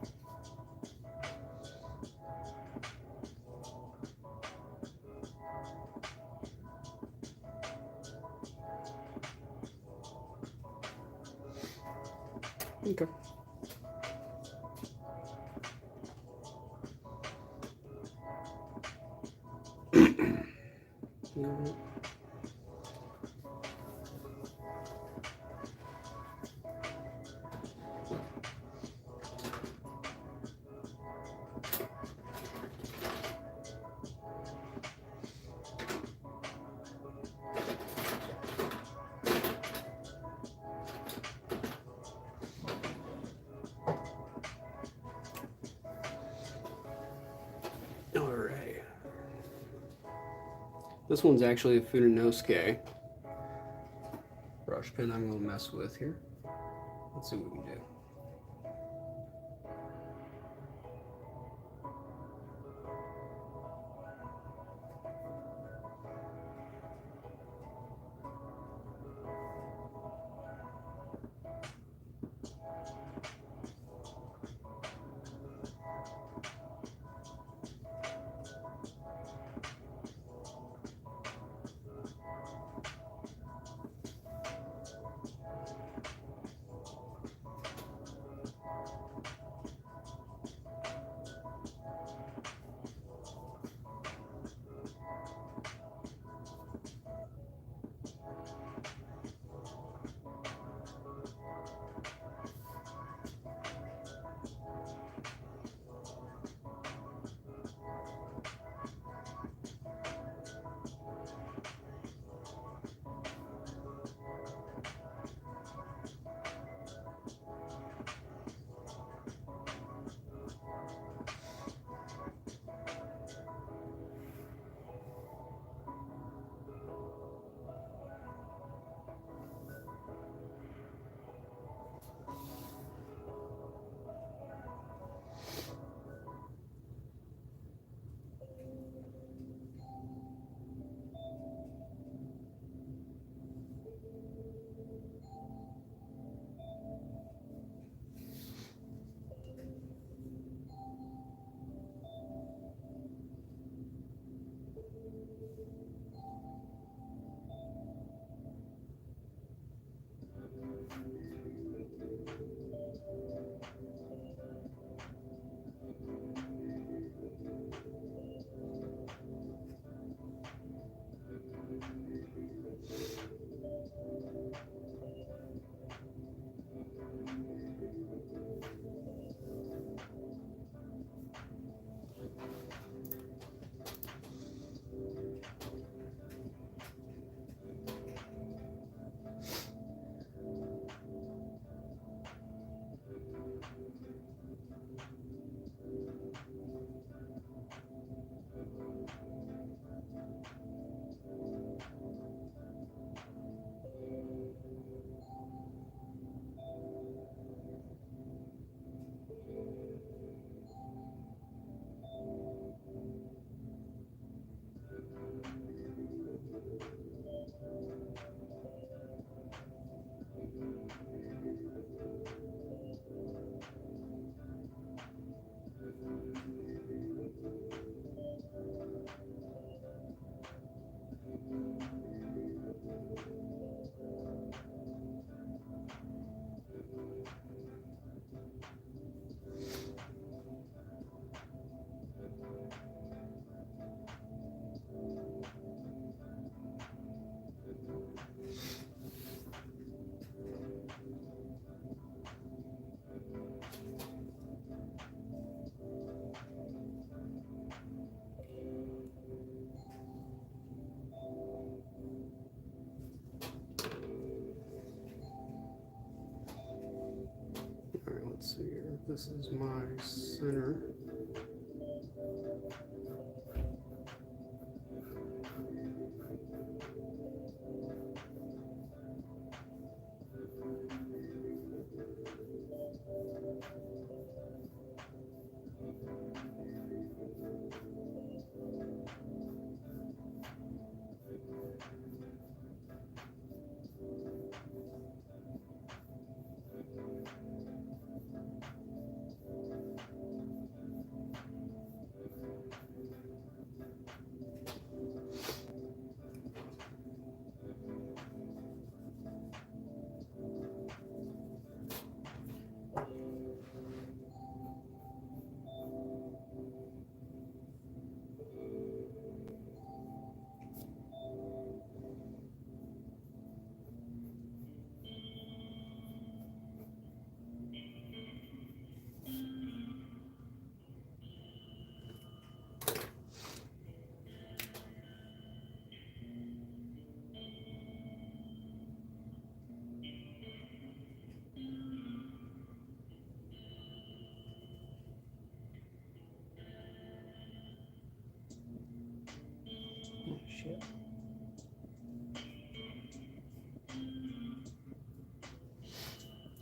Okay. This one's actually a Funinosuke brush pen I'm going to mess with here. Let's see what we can do. Alright, let's see here. This is my center.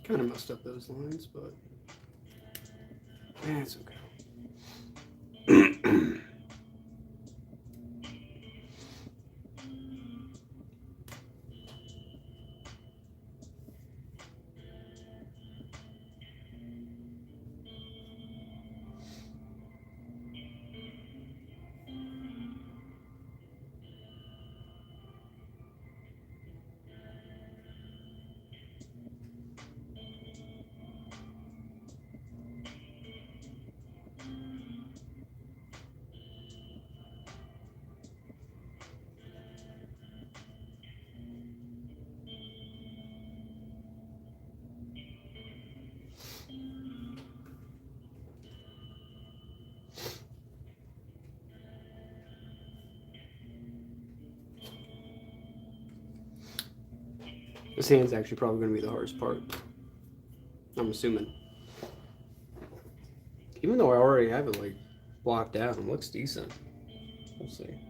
Kind of messed up those lines, but it's okay. This hand's actually probably going to be the hardest part. I'm assuming. Even though I already have it like blocked out, it looks decent. We'll see.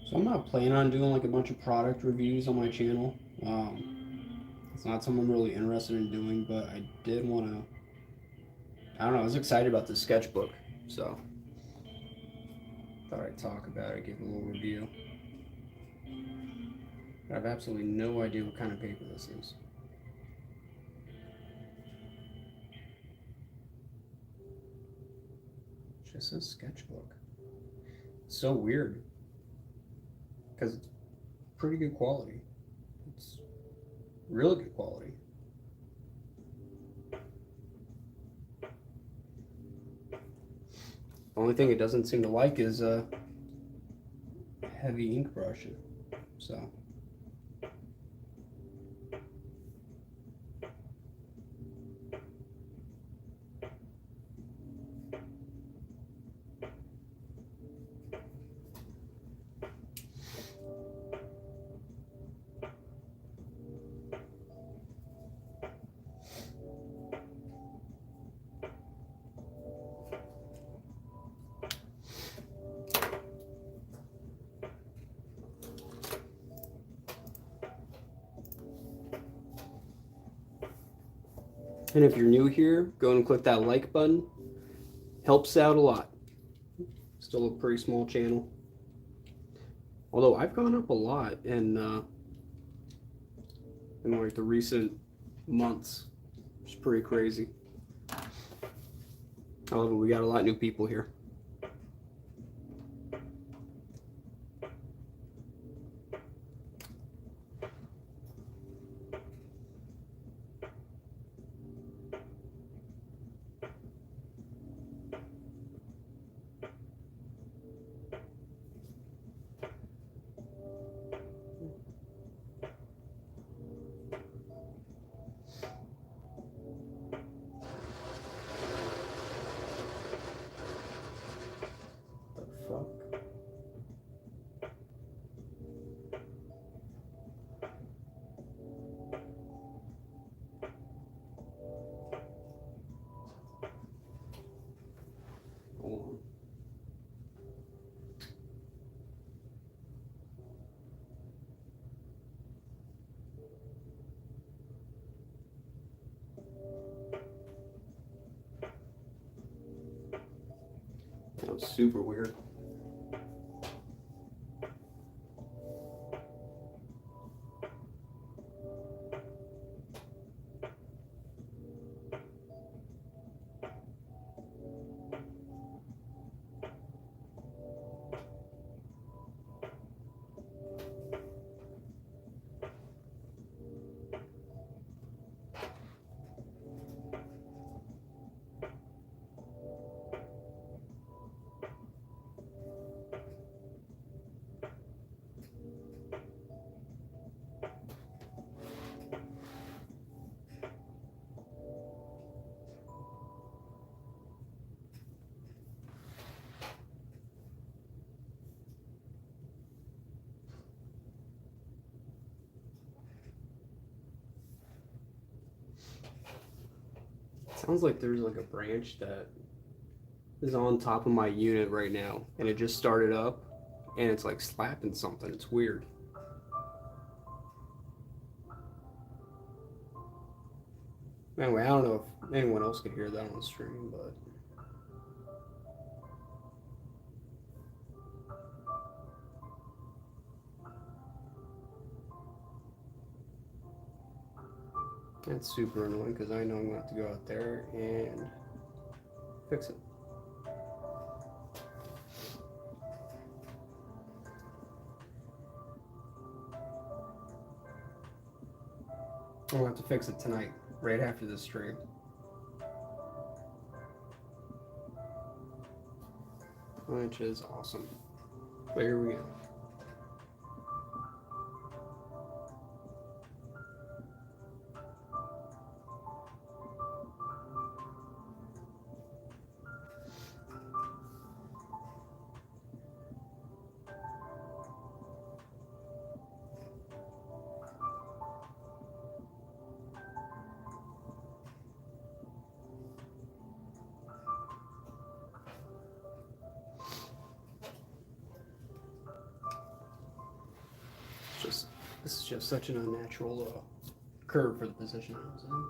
So I'm not planning on doing like a bunch of product reviews on my channel. It's not something I'm really interested in doing, but I did want to. I don't know. I was excited about this sketchbook, so thought I'd talk about it, give a little review. I have absolutely no idea what kind of paper this is. Just a sketchbook. It's so weird because it's pretty good quality. It's really good quality. The only thing it doesn't seem to like is heavy ink brush. So. And if you're new here, go and click that like button. Helps out a lot. Still a pretty small channel. Although I've gone up a lot in like the recent months. It's pretty crazy. However, we got a lot of new people here. super weird. Sounds like there's like a branch that is on top of my unit right now, and it just started up, and it's like slapping something. It's weird. Anyway, I don't know if anyone else could hear that on the stream, but that's super annoying because I know I'm going to have to go out there and fix it. I'm going to have to fix it tonight, right after this stream. Which is awesome. But here we go. This is just such an unnatural curve for the position I was in.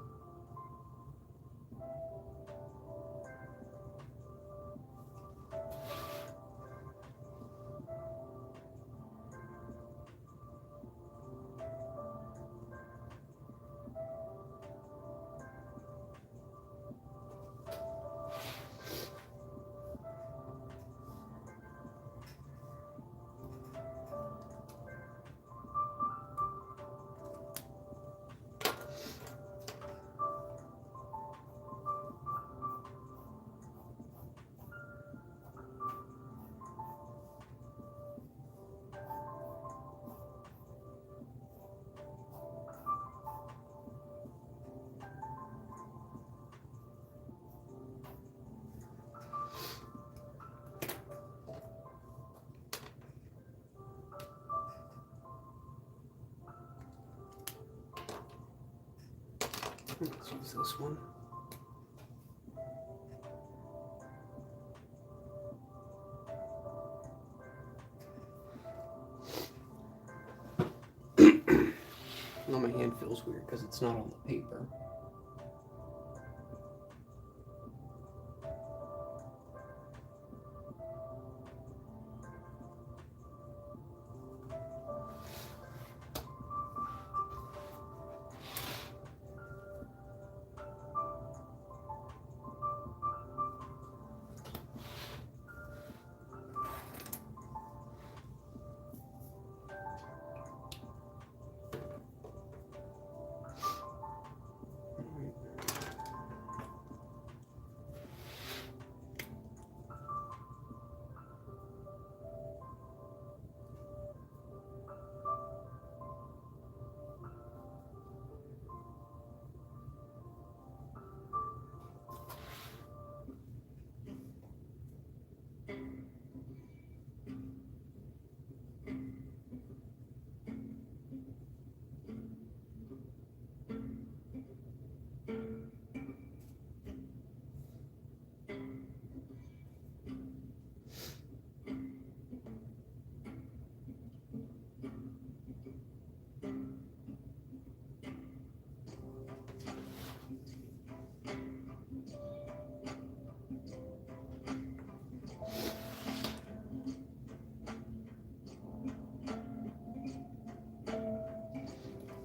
Let's use this one. Now my hand feels weird because it's not on the paper.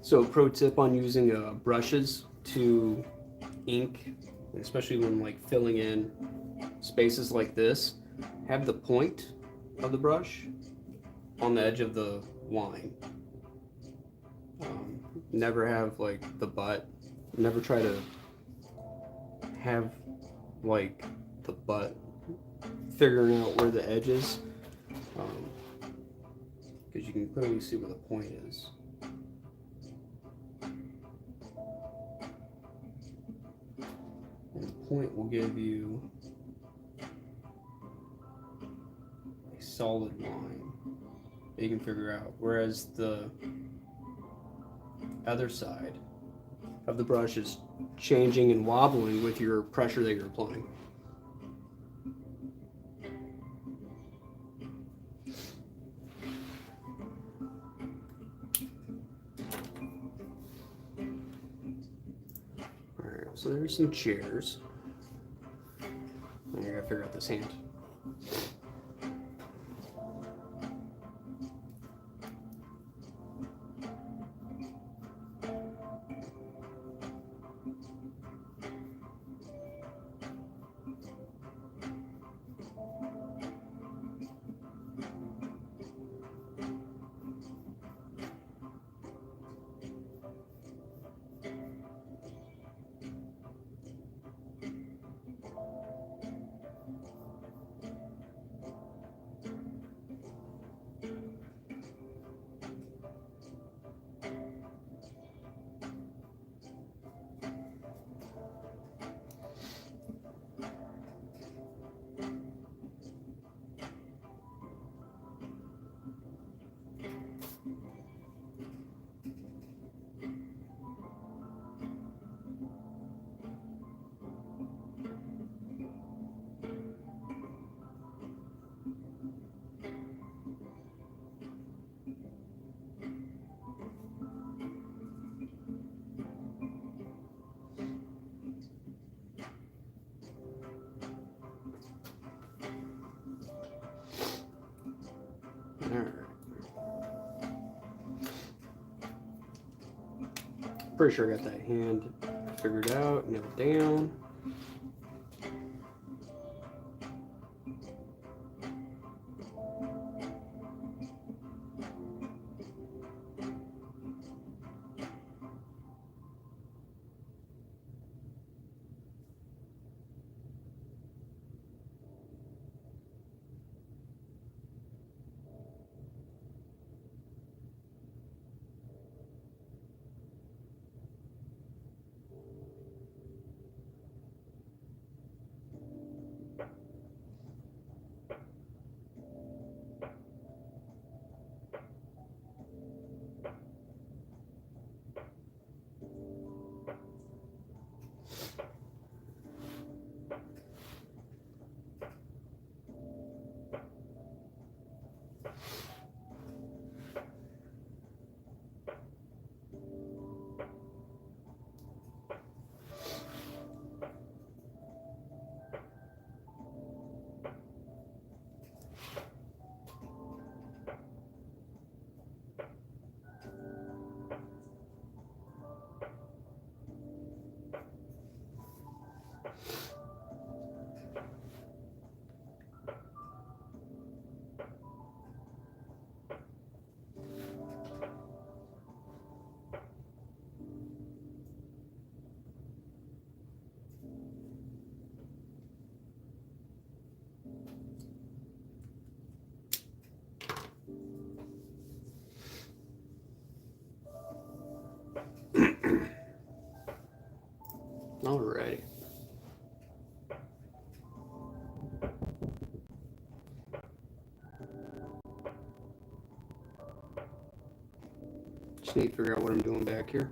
So, pro tip on using brushes to ink, especially when like filling in spaces like this, have the point of the brush on the edge of the line. Never have like the butt. Never try to have like the butt figuring out where the edge is, because you can clearly see where the point is. And the point will give you a solid line that you can figure out, whereas the other side of the brush is changing and wobbling with your pressure that you're applying. Alright, so there's some chairs. And you gotta figure out this hand. Alright. Pretty sure I got that hand figured out, nailed down. Alrighty. Just need to figure out what I'm doing back here.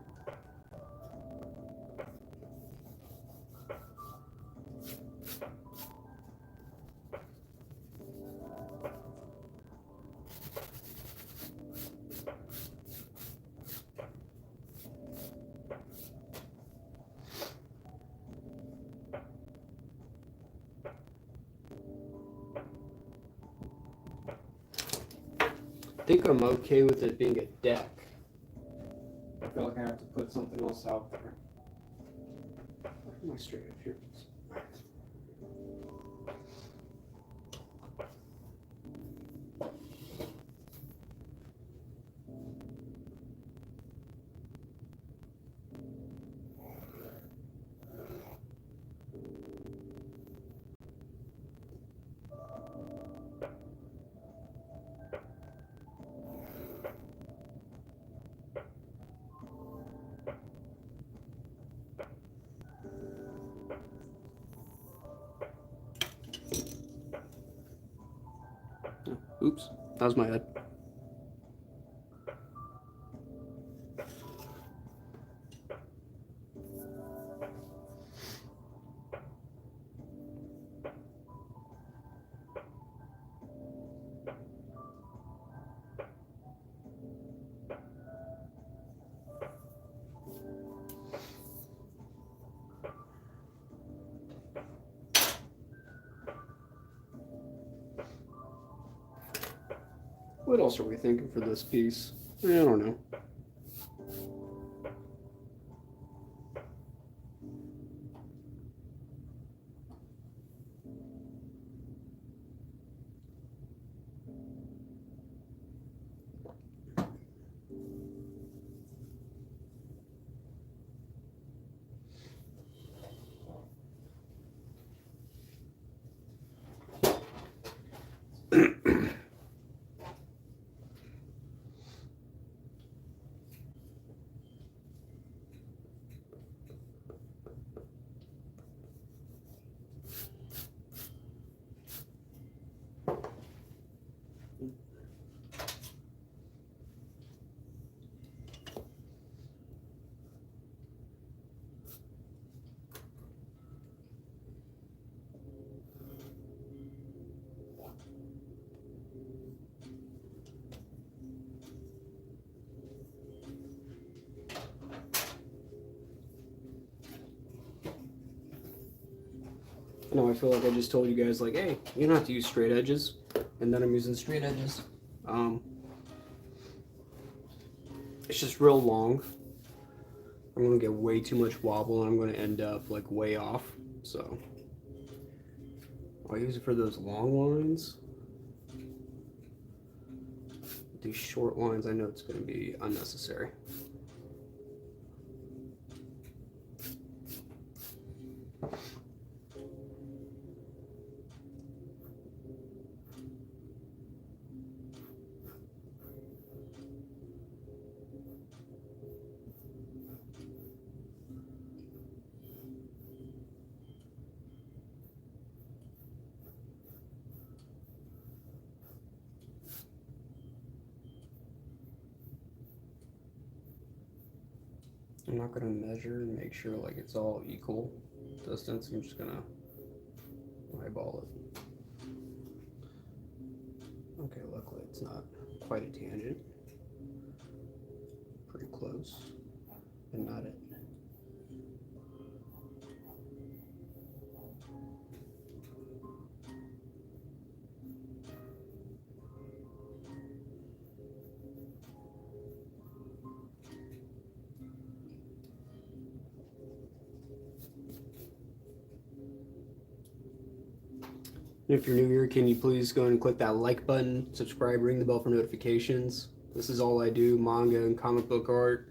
I think I'm okay with it being a deck. I feel like I have to put something else out there. Where am I straight up here? Oops, that was my head. What else are we thinking for this piece? I don't know. No, I feel like I just told you guys, like, hey, you don't have to use straight edges, and then I'm using straight edges. It's just real long. I'm gonna get way too much wobble, and I'm gonna end up like way off. So I'll use it for those long lines. These short lines, I know it's gonna be unnecessary. I'm not gonna measure and make sure like it's all equal distance. I'm just gonna eyeball it. Okay, luckily it's not quite a tangent. Pretty close, but not it. If you're new here, can you please go and click that like button, subscribe, ring the bell for notifications. This is all I do, manga and comic book art.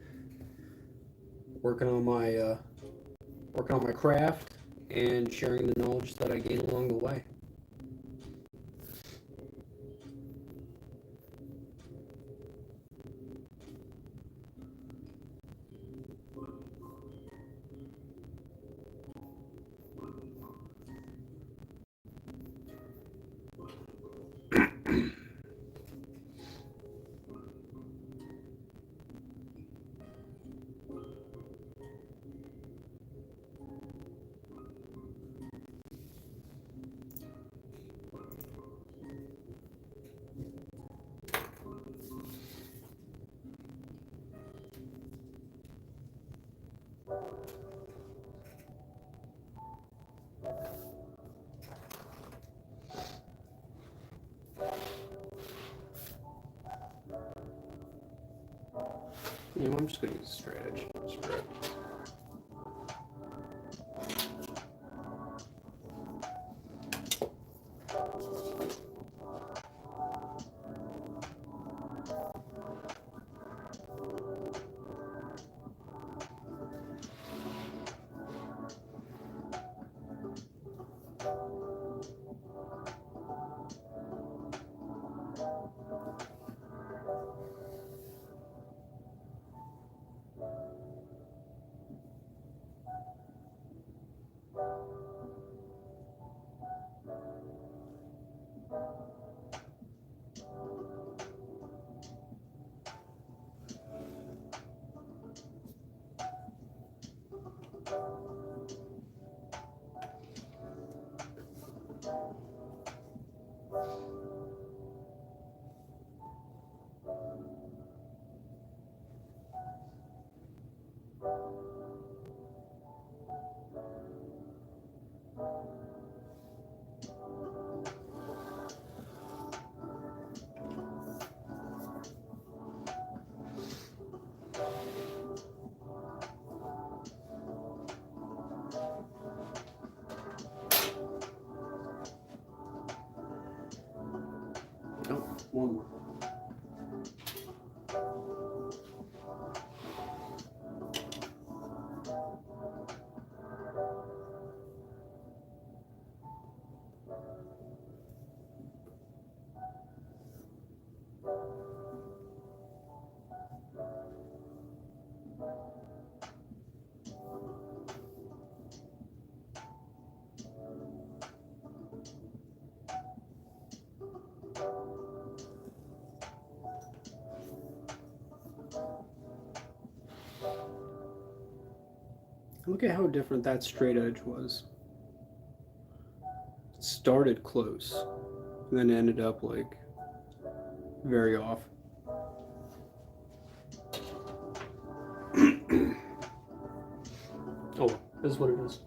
Working on my craft and sharing the knowledge that I gain along the way. You know, I'm just going to use a straight edge spread. Oh, one more. Look at how different that straight edge was. It started close, and then ended up like very off. Oh, this is what it is.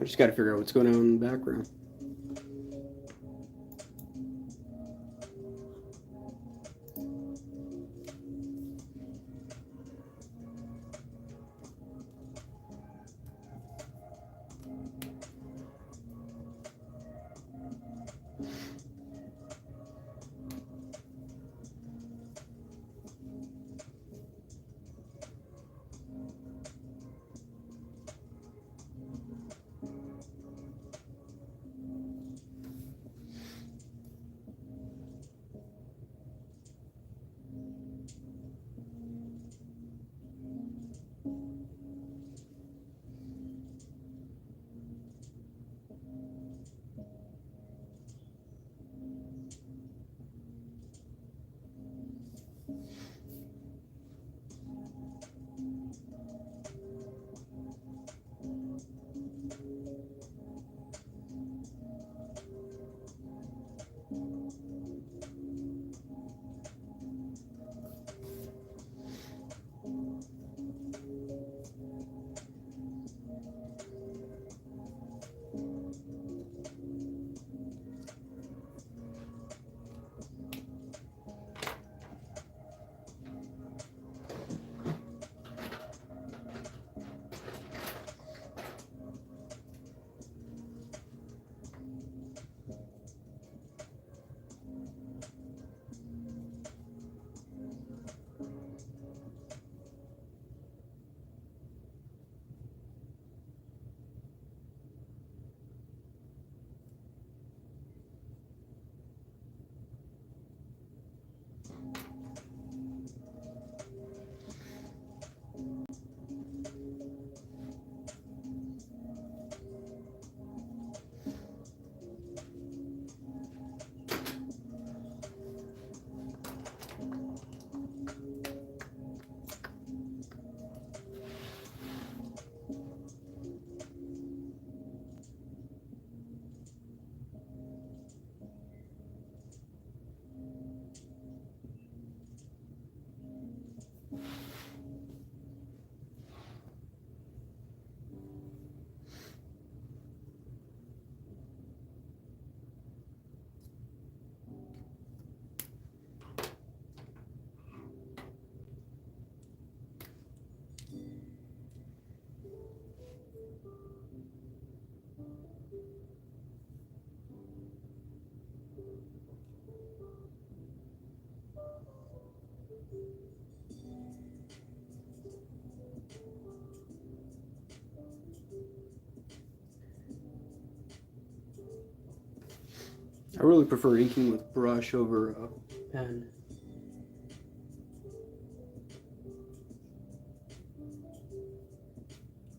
I just got to figure out what's going on in the background. I really prefer inking with brush over a pen.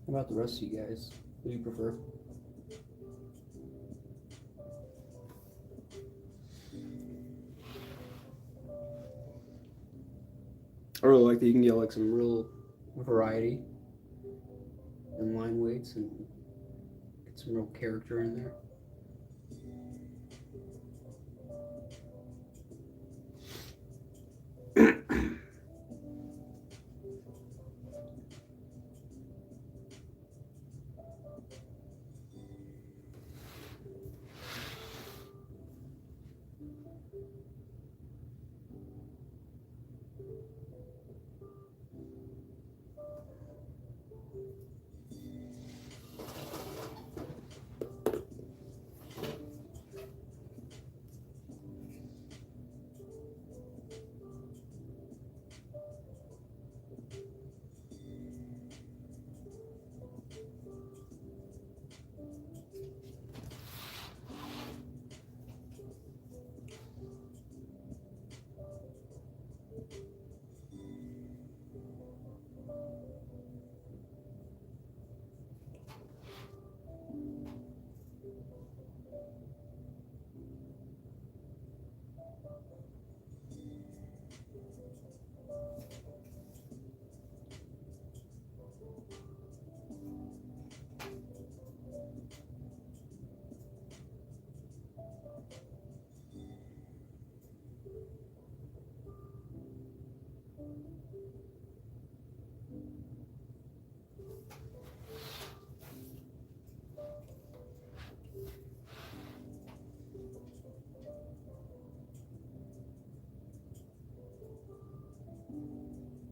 How about the rest of you guys? What do you prefer? I really like that you can get like some real variety in line weights and get some real character in there.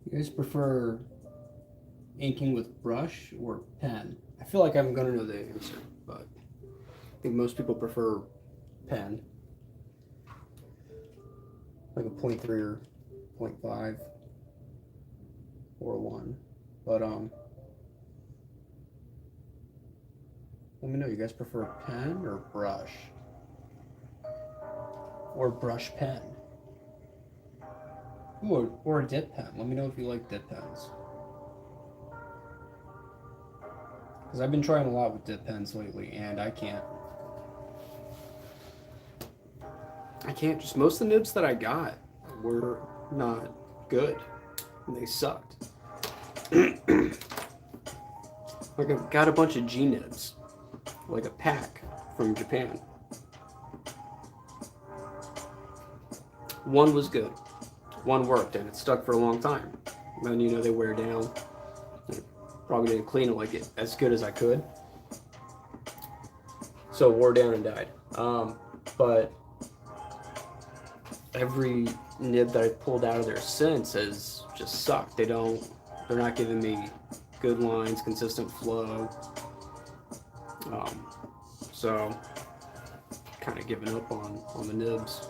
You guys prefer inking with brush or pen? I feel like I'm gonna know the answer, but I think most people prefer pen, like a 0.3 or 0.5 or 1. But let me know. You guys prefer pen or brush, or brush pen? Ooh, or a dip pen. Let me know if you like dip pens. Because I've been trying a lot with dip pens lately, and I can't. Just most of the nibs that I got were not good. And they sucked. Like I've got a bunch of G nibs, like a pack from Japan. One was good. One worked, and it stuck for a long time. And then, they wear down. I probably didn't clean it like it as good as I could. So it wore down and died. But every nib that I pulled out of there since has just sucked. They're not giving me good lines, consistent flow. So kind of giving up on the nibs.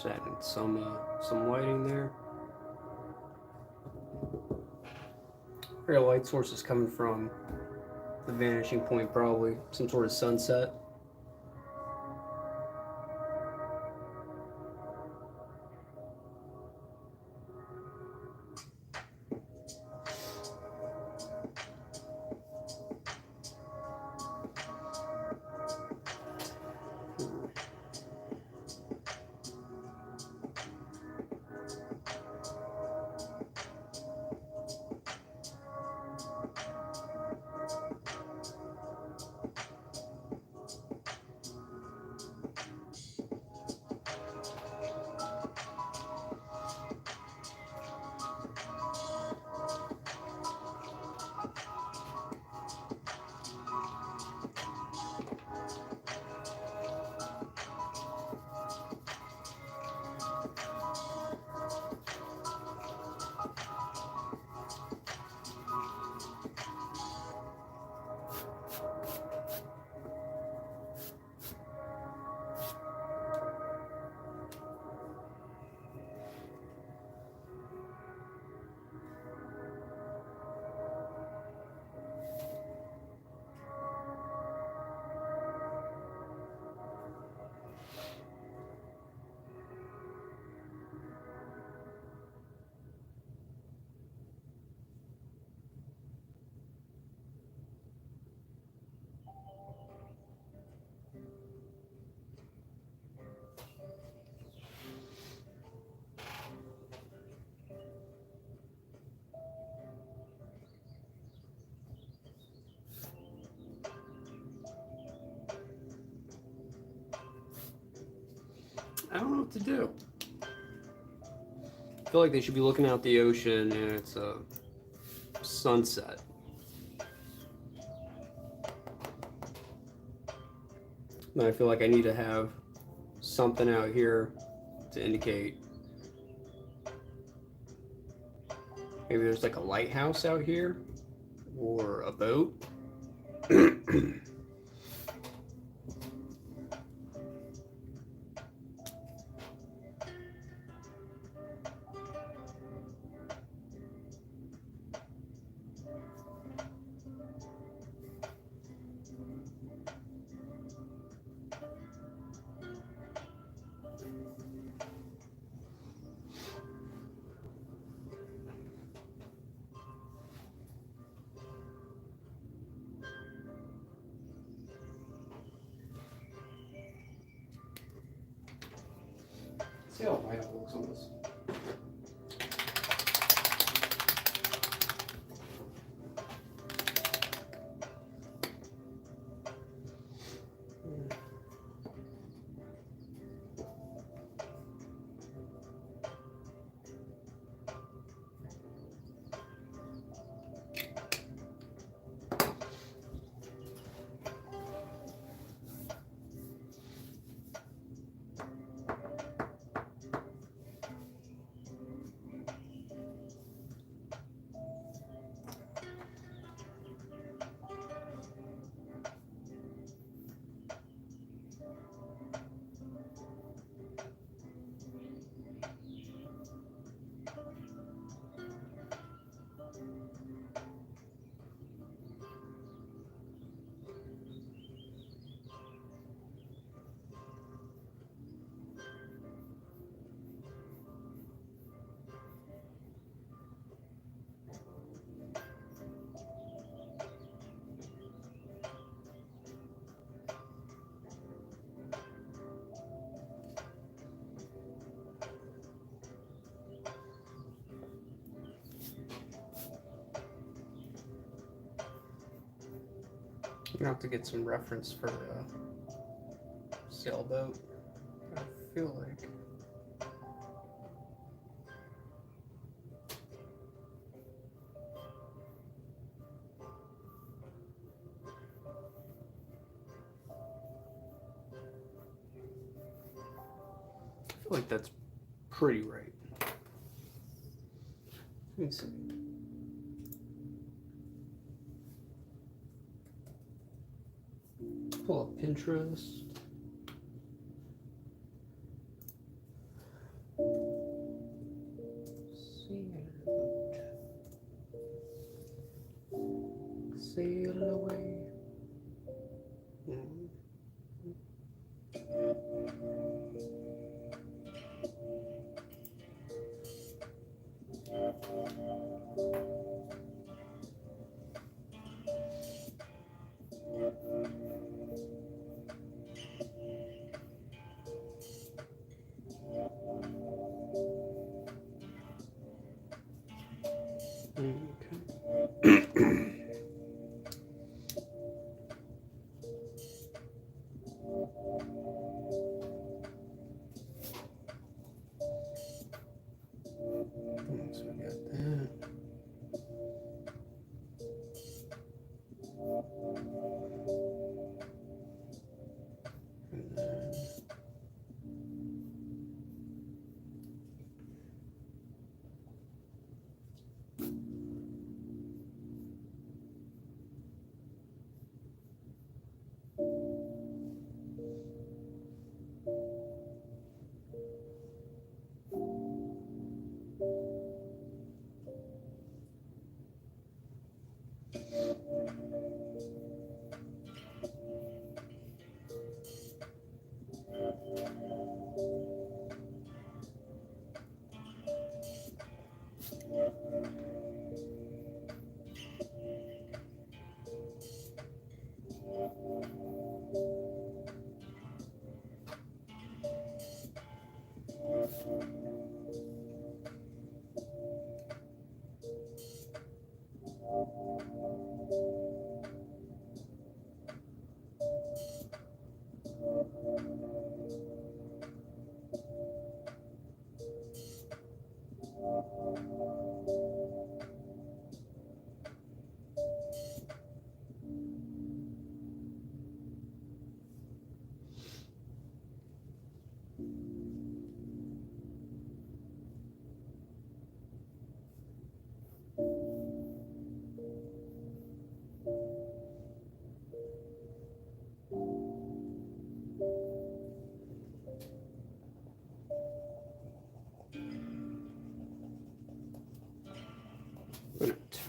Just adding some lighting there. Where light source is coming from, the vanishing point probably some sort of sunset. I don't know what to do. I feel like they should be looking out the ocean and it's a sunset. And I feel like I need to have something out here to indicate. Maybe there's like a lighthouse out here or a boat. See how light it looks on this. I'm gonna have to get some reference for sailboat. I feel like. I feel like that's pretty right. Let me see. Pull up Pinterest.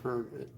confirm it.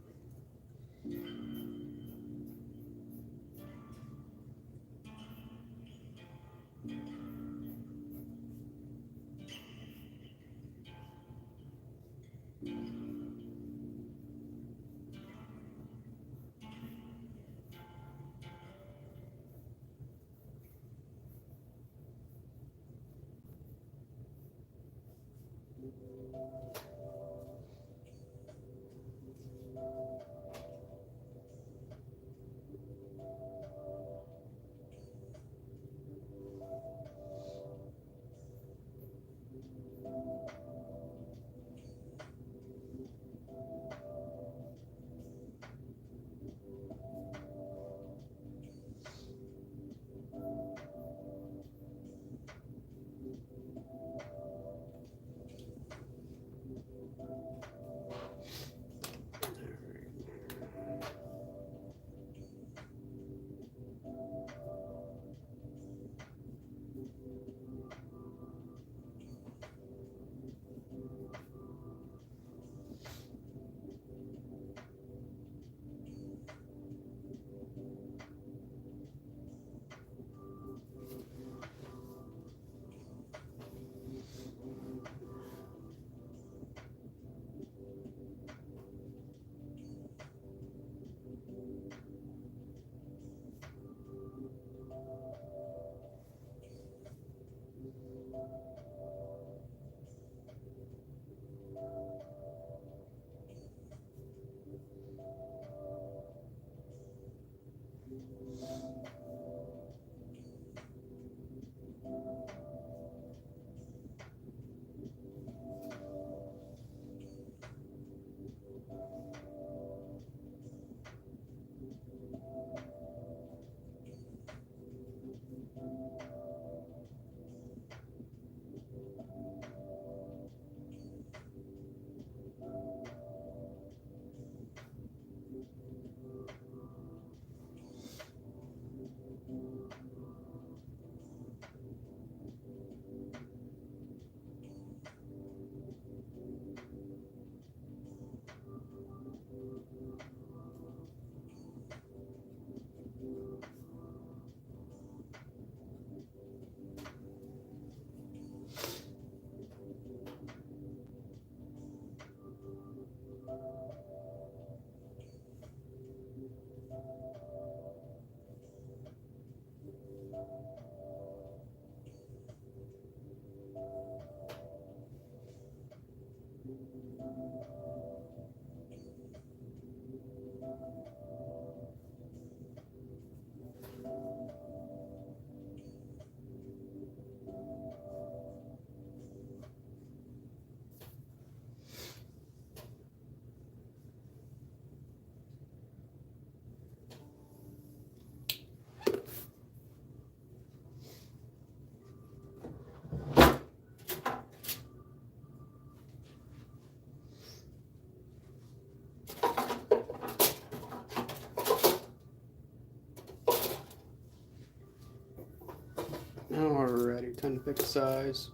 Alrighty, time to pick a size.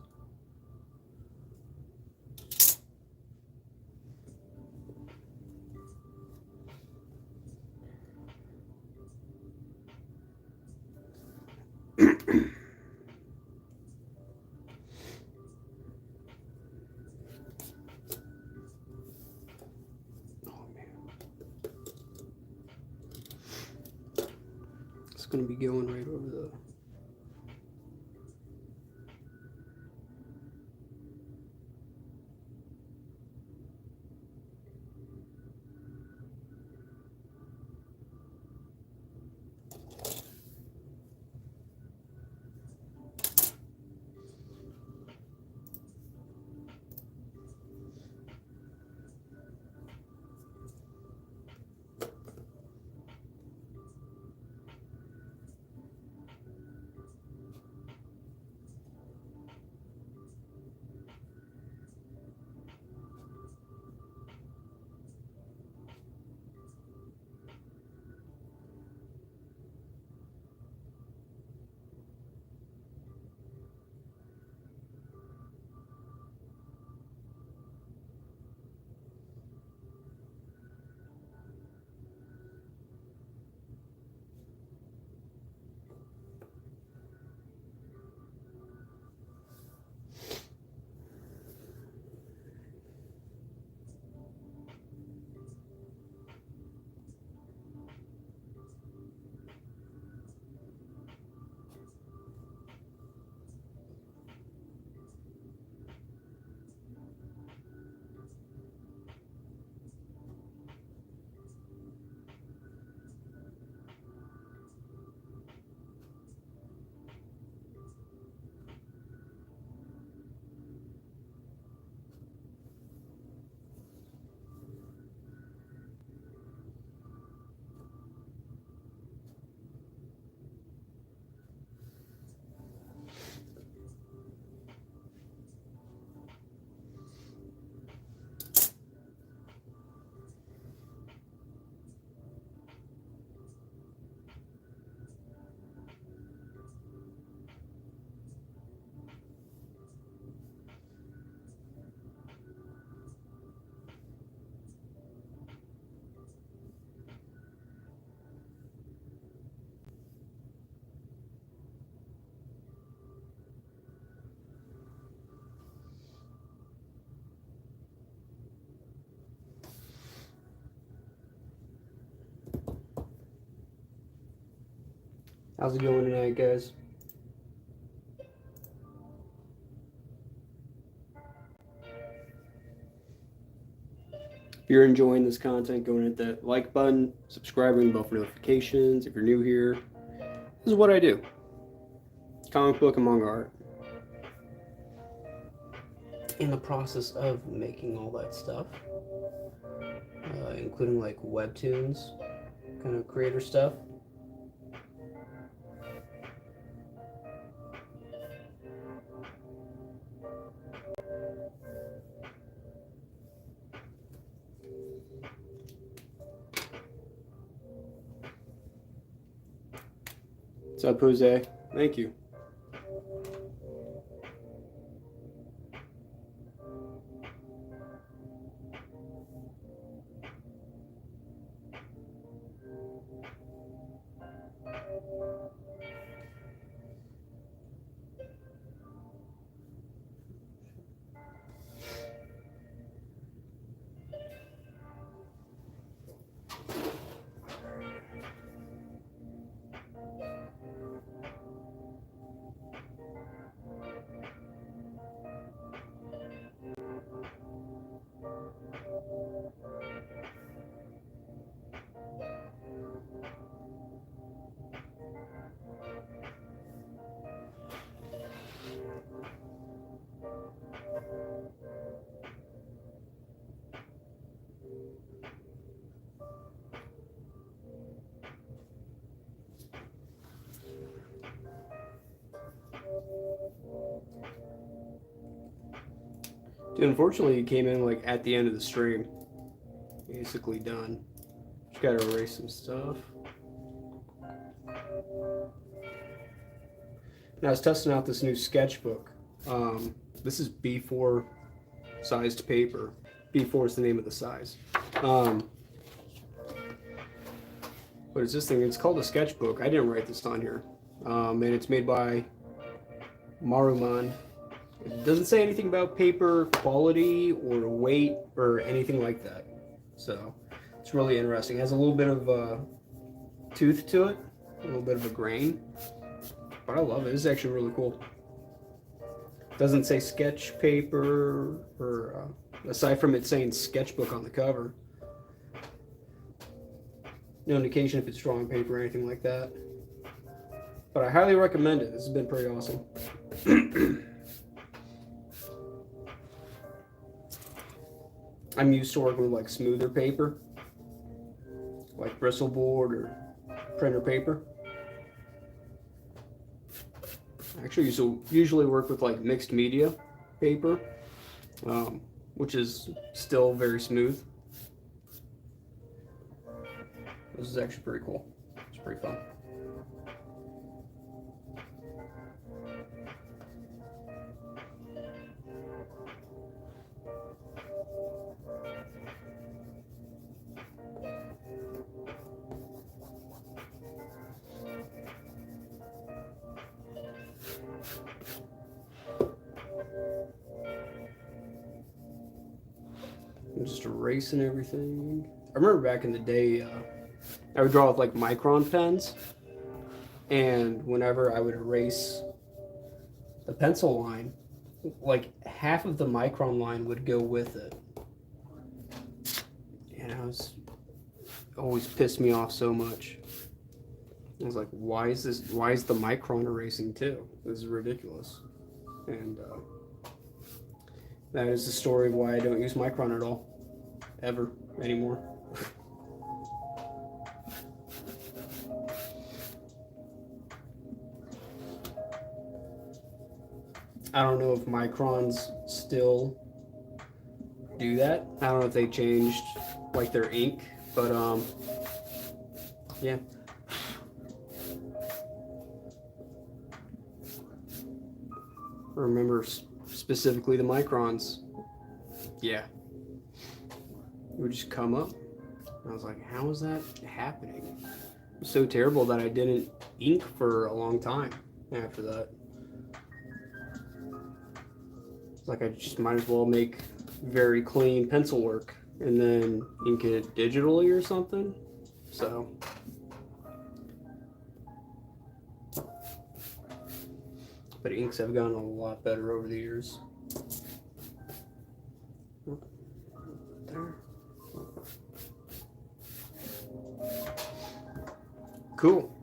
It's going to be going right over the... How's it going tonight, guys? If you're enjoying this content, go and hit that like button, subscribing, bell for notifications. If you're new here, this is what I do. Comic book and manga art. In the process of making all that stuff, including like webtoons, kind of creator stuff. What's up, Jose? Thank you. Dude, unfortunately, it came in like at the end of the stream. Basically done. Just gotta erase some stuff. And I was testing out this new sketchbook. This is B4 sized paper. B4 is the name of the size. What is this thing? It's called a sketchbook. I didn't write this on here. And it's made by Maruman. It doesn't say anything about paper quality or weight or anything like that. So it's really interesting. It has a little bit of tooth to it, a little bit of a grain. But I love it. It's actually really cool. Doesn't say sketch paper or aside from it saying sketchbook on the cover. No indication if it's drawing paper or anything like that. But I highly recommend it. This has been pretty awesome. I'm used to working with like smoother paper, like bristle board or printer paper. I actually usually work with like mixed media paper, which is still very smooth. This is actually pretty cool. It's pretty fun. I'm just erasing everything. I remember back in the day, I would draw with like micron pens, and whenever I would erase the pencil line, like half of the micron line would go with it. And it always pissed me off so much. I was like, why is the micron erasing too? This is ridiculous. And that is the story of why I don't use micron at all, ever, anymore. I don't know if microns still do that. I don't know if they changed like their ink, but yeah. I remember specifically the microns. Yeah. It would just come up. And I was like, how is that happening? It was so terrible that I didn't ink for a long time after that. It's like I just might as well make very clean pencil work and then ink it digitally or something. So But inks have gotten a lot better over the years. There. Cool.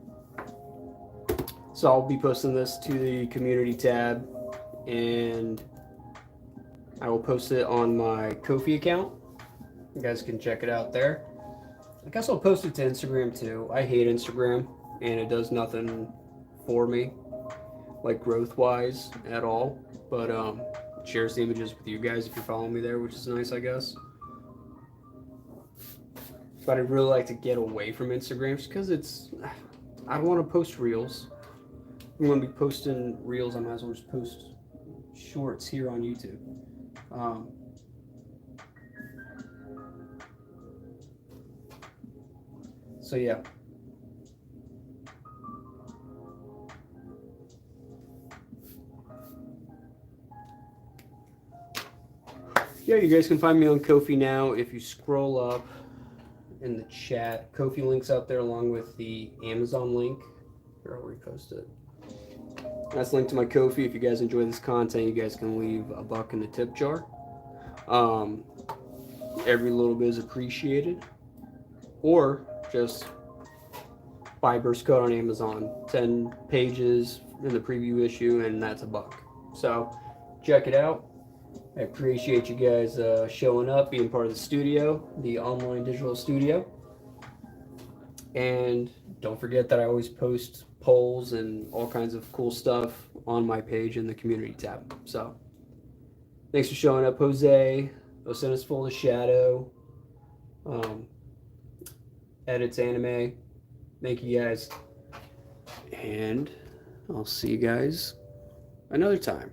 So I'll be posting this to the community tab, and I will post it on my Ko-fi account. You guys can check it out there. I guess I'll post it to Instagram too. I hate Instagram, and it does nothing for me, like growth-wise at all. But it shares the images with you guys if you're following me there, which is nice, I guess. But I'd really like to get away from Instagram just because I don't want to post reels. I'm going to be posting reels. I might as well just post shorts here on YouTube. So yeah. Yeah, you guys can find me on Ko-fi now. If you scroll up in the chat, Ko-fi link's out there along with the Amazon link. Here, I'll repost it. That's linked to my Ko-fi. If you guys enjoy this content, you guys can leave $1 in the tip jar. Every little bit is appreciated. Or just buy Burst Code on Amazon. 10 pages in the preview issue, and that's $1. So check it out. I appreciate you guys showing up, being part of the studio, the online digital studio. And don't forget that I always post polls and all kinds of cool stuff on my page in the community tab. So thanks for showing up, Jose. Osina's Full of Shadow. Edits Anime. Thank you guys. And I'll see you guys another time.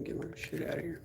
Get my shit out of here.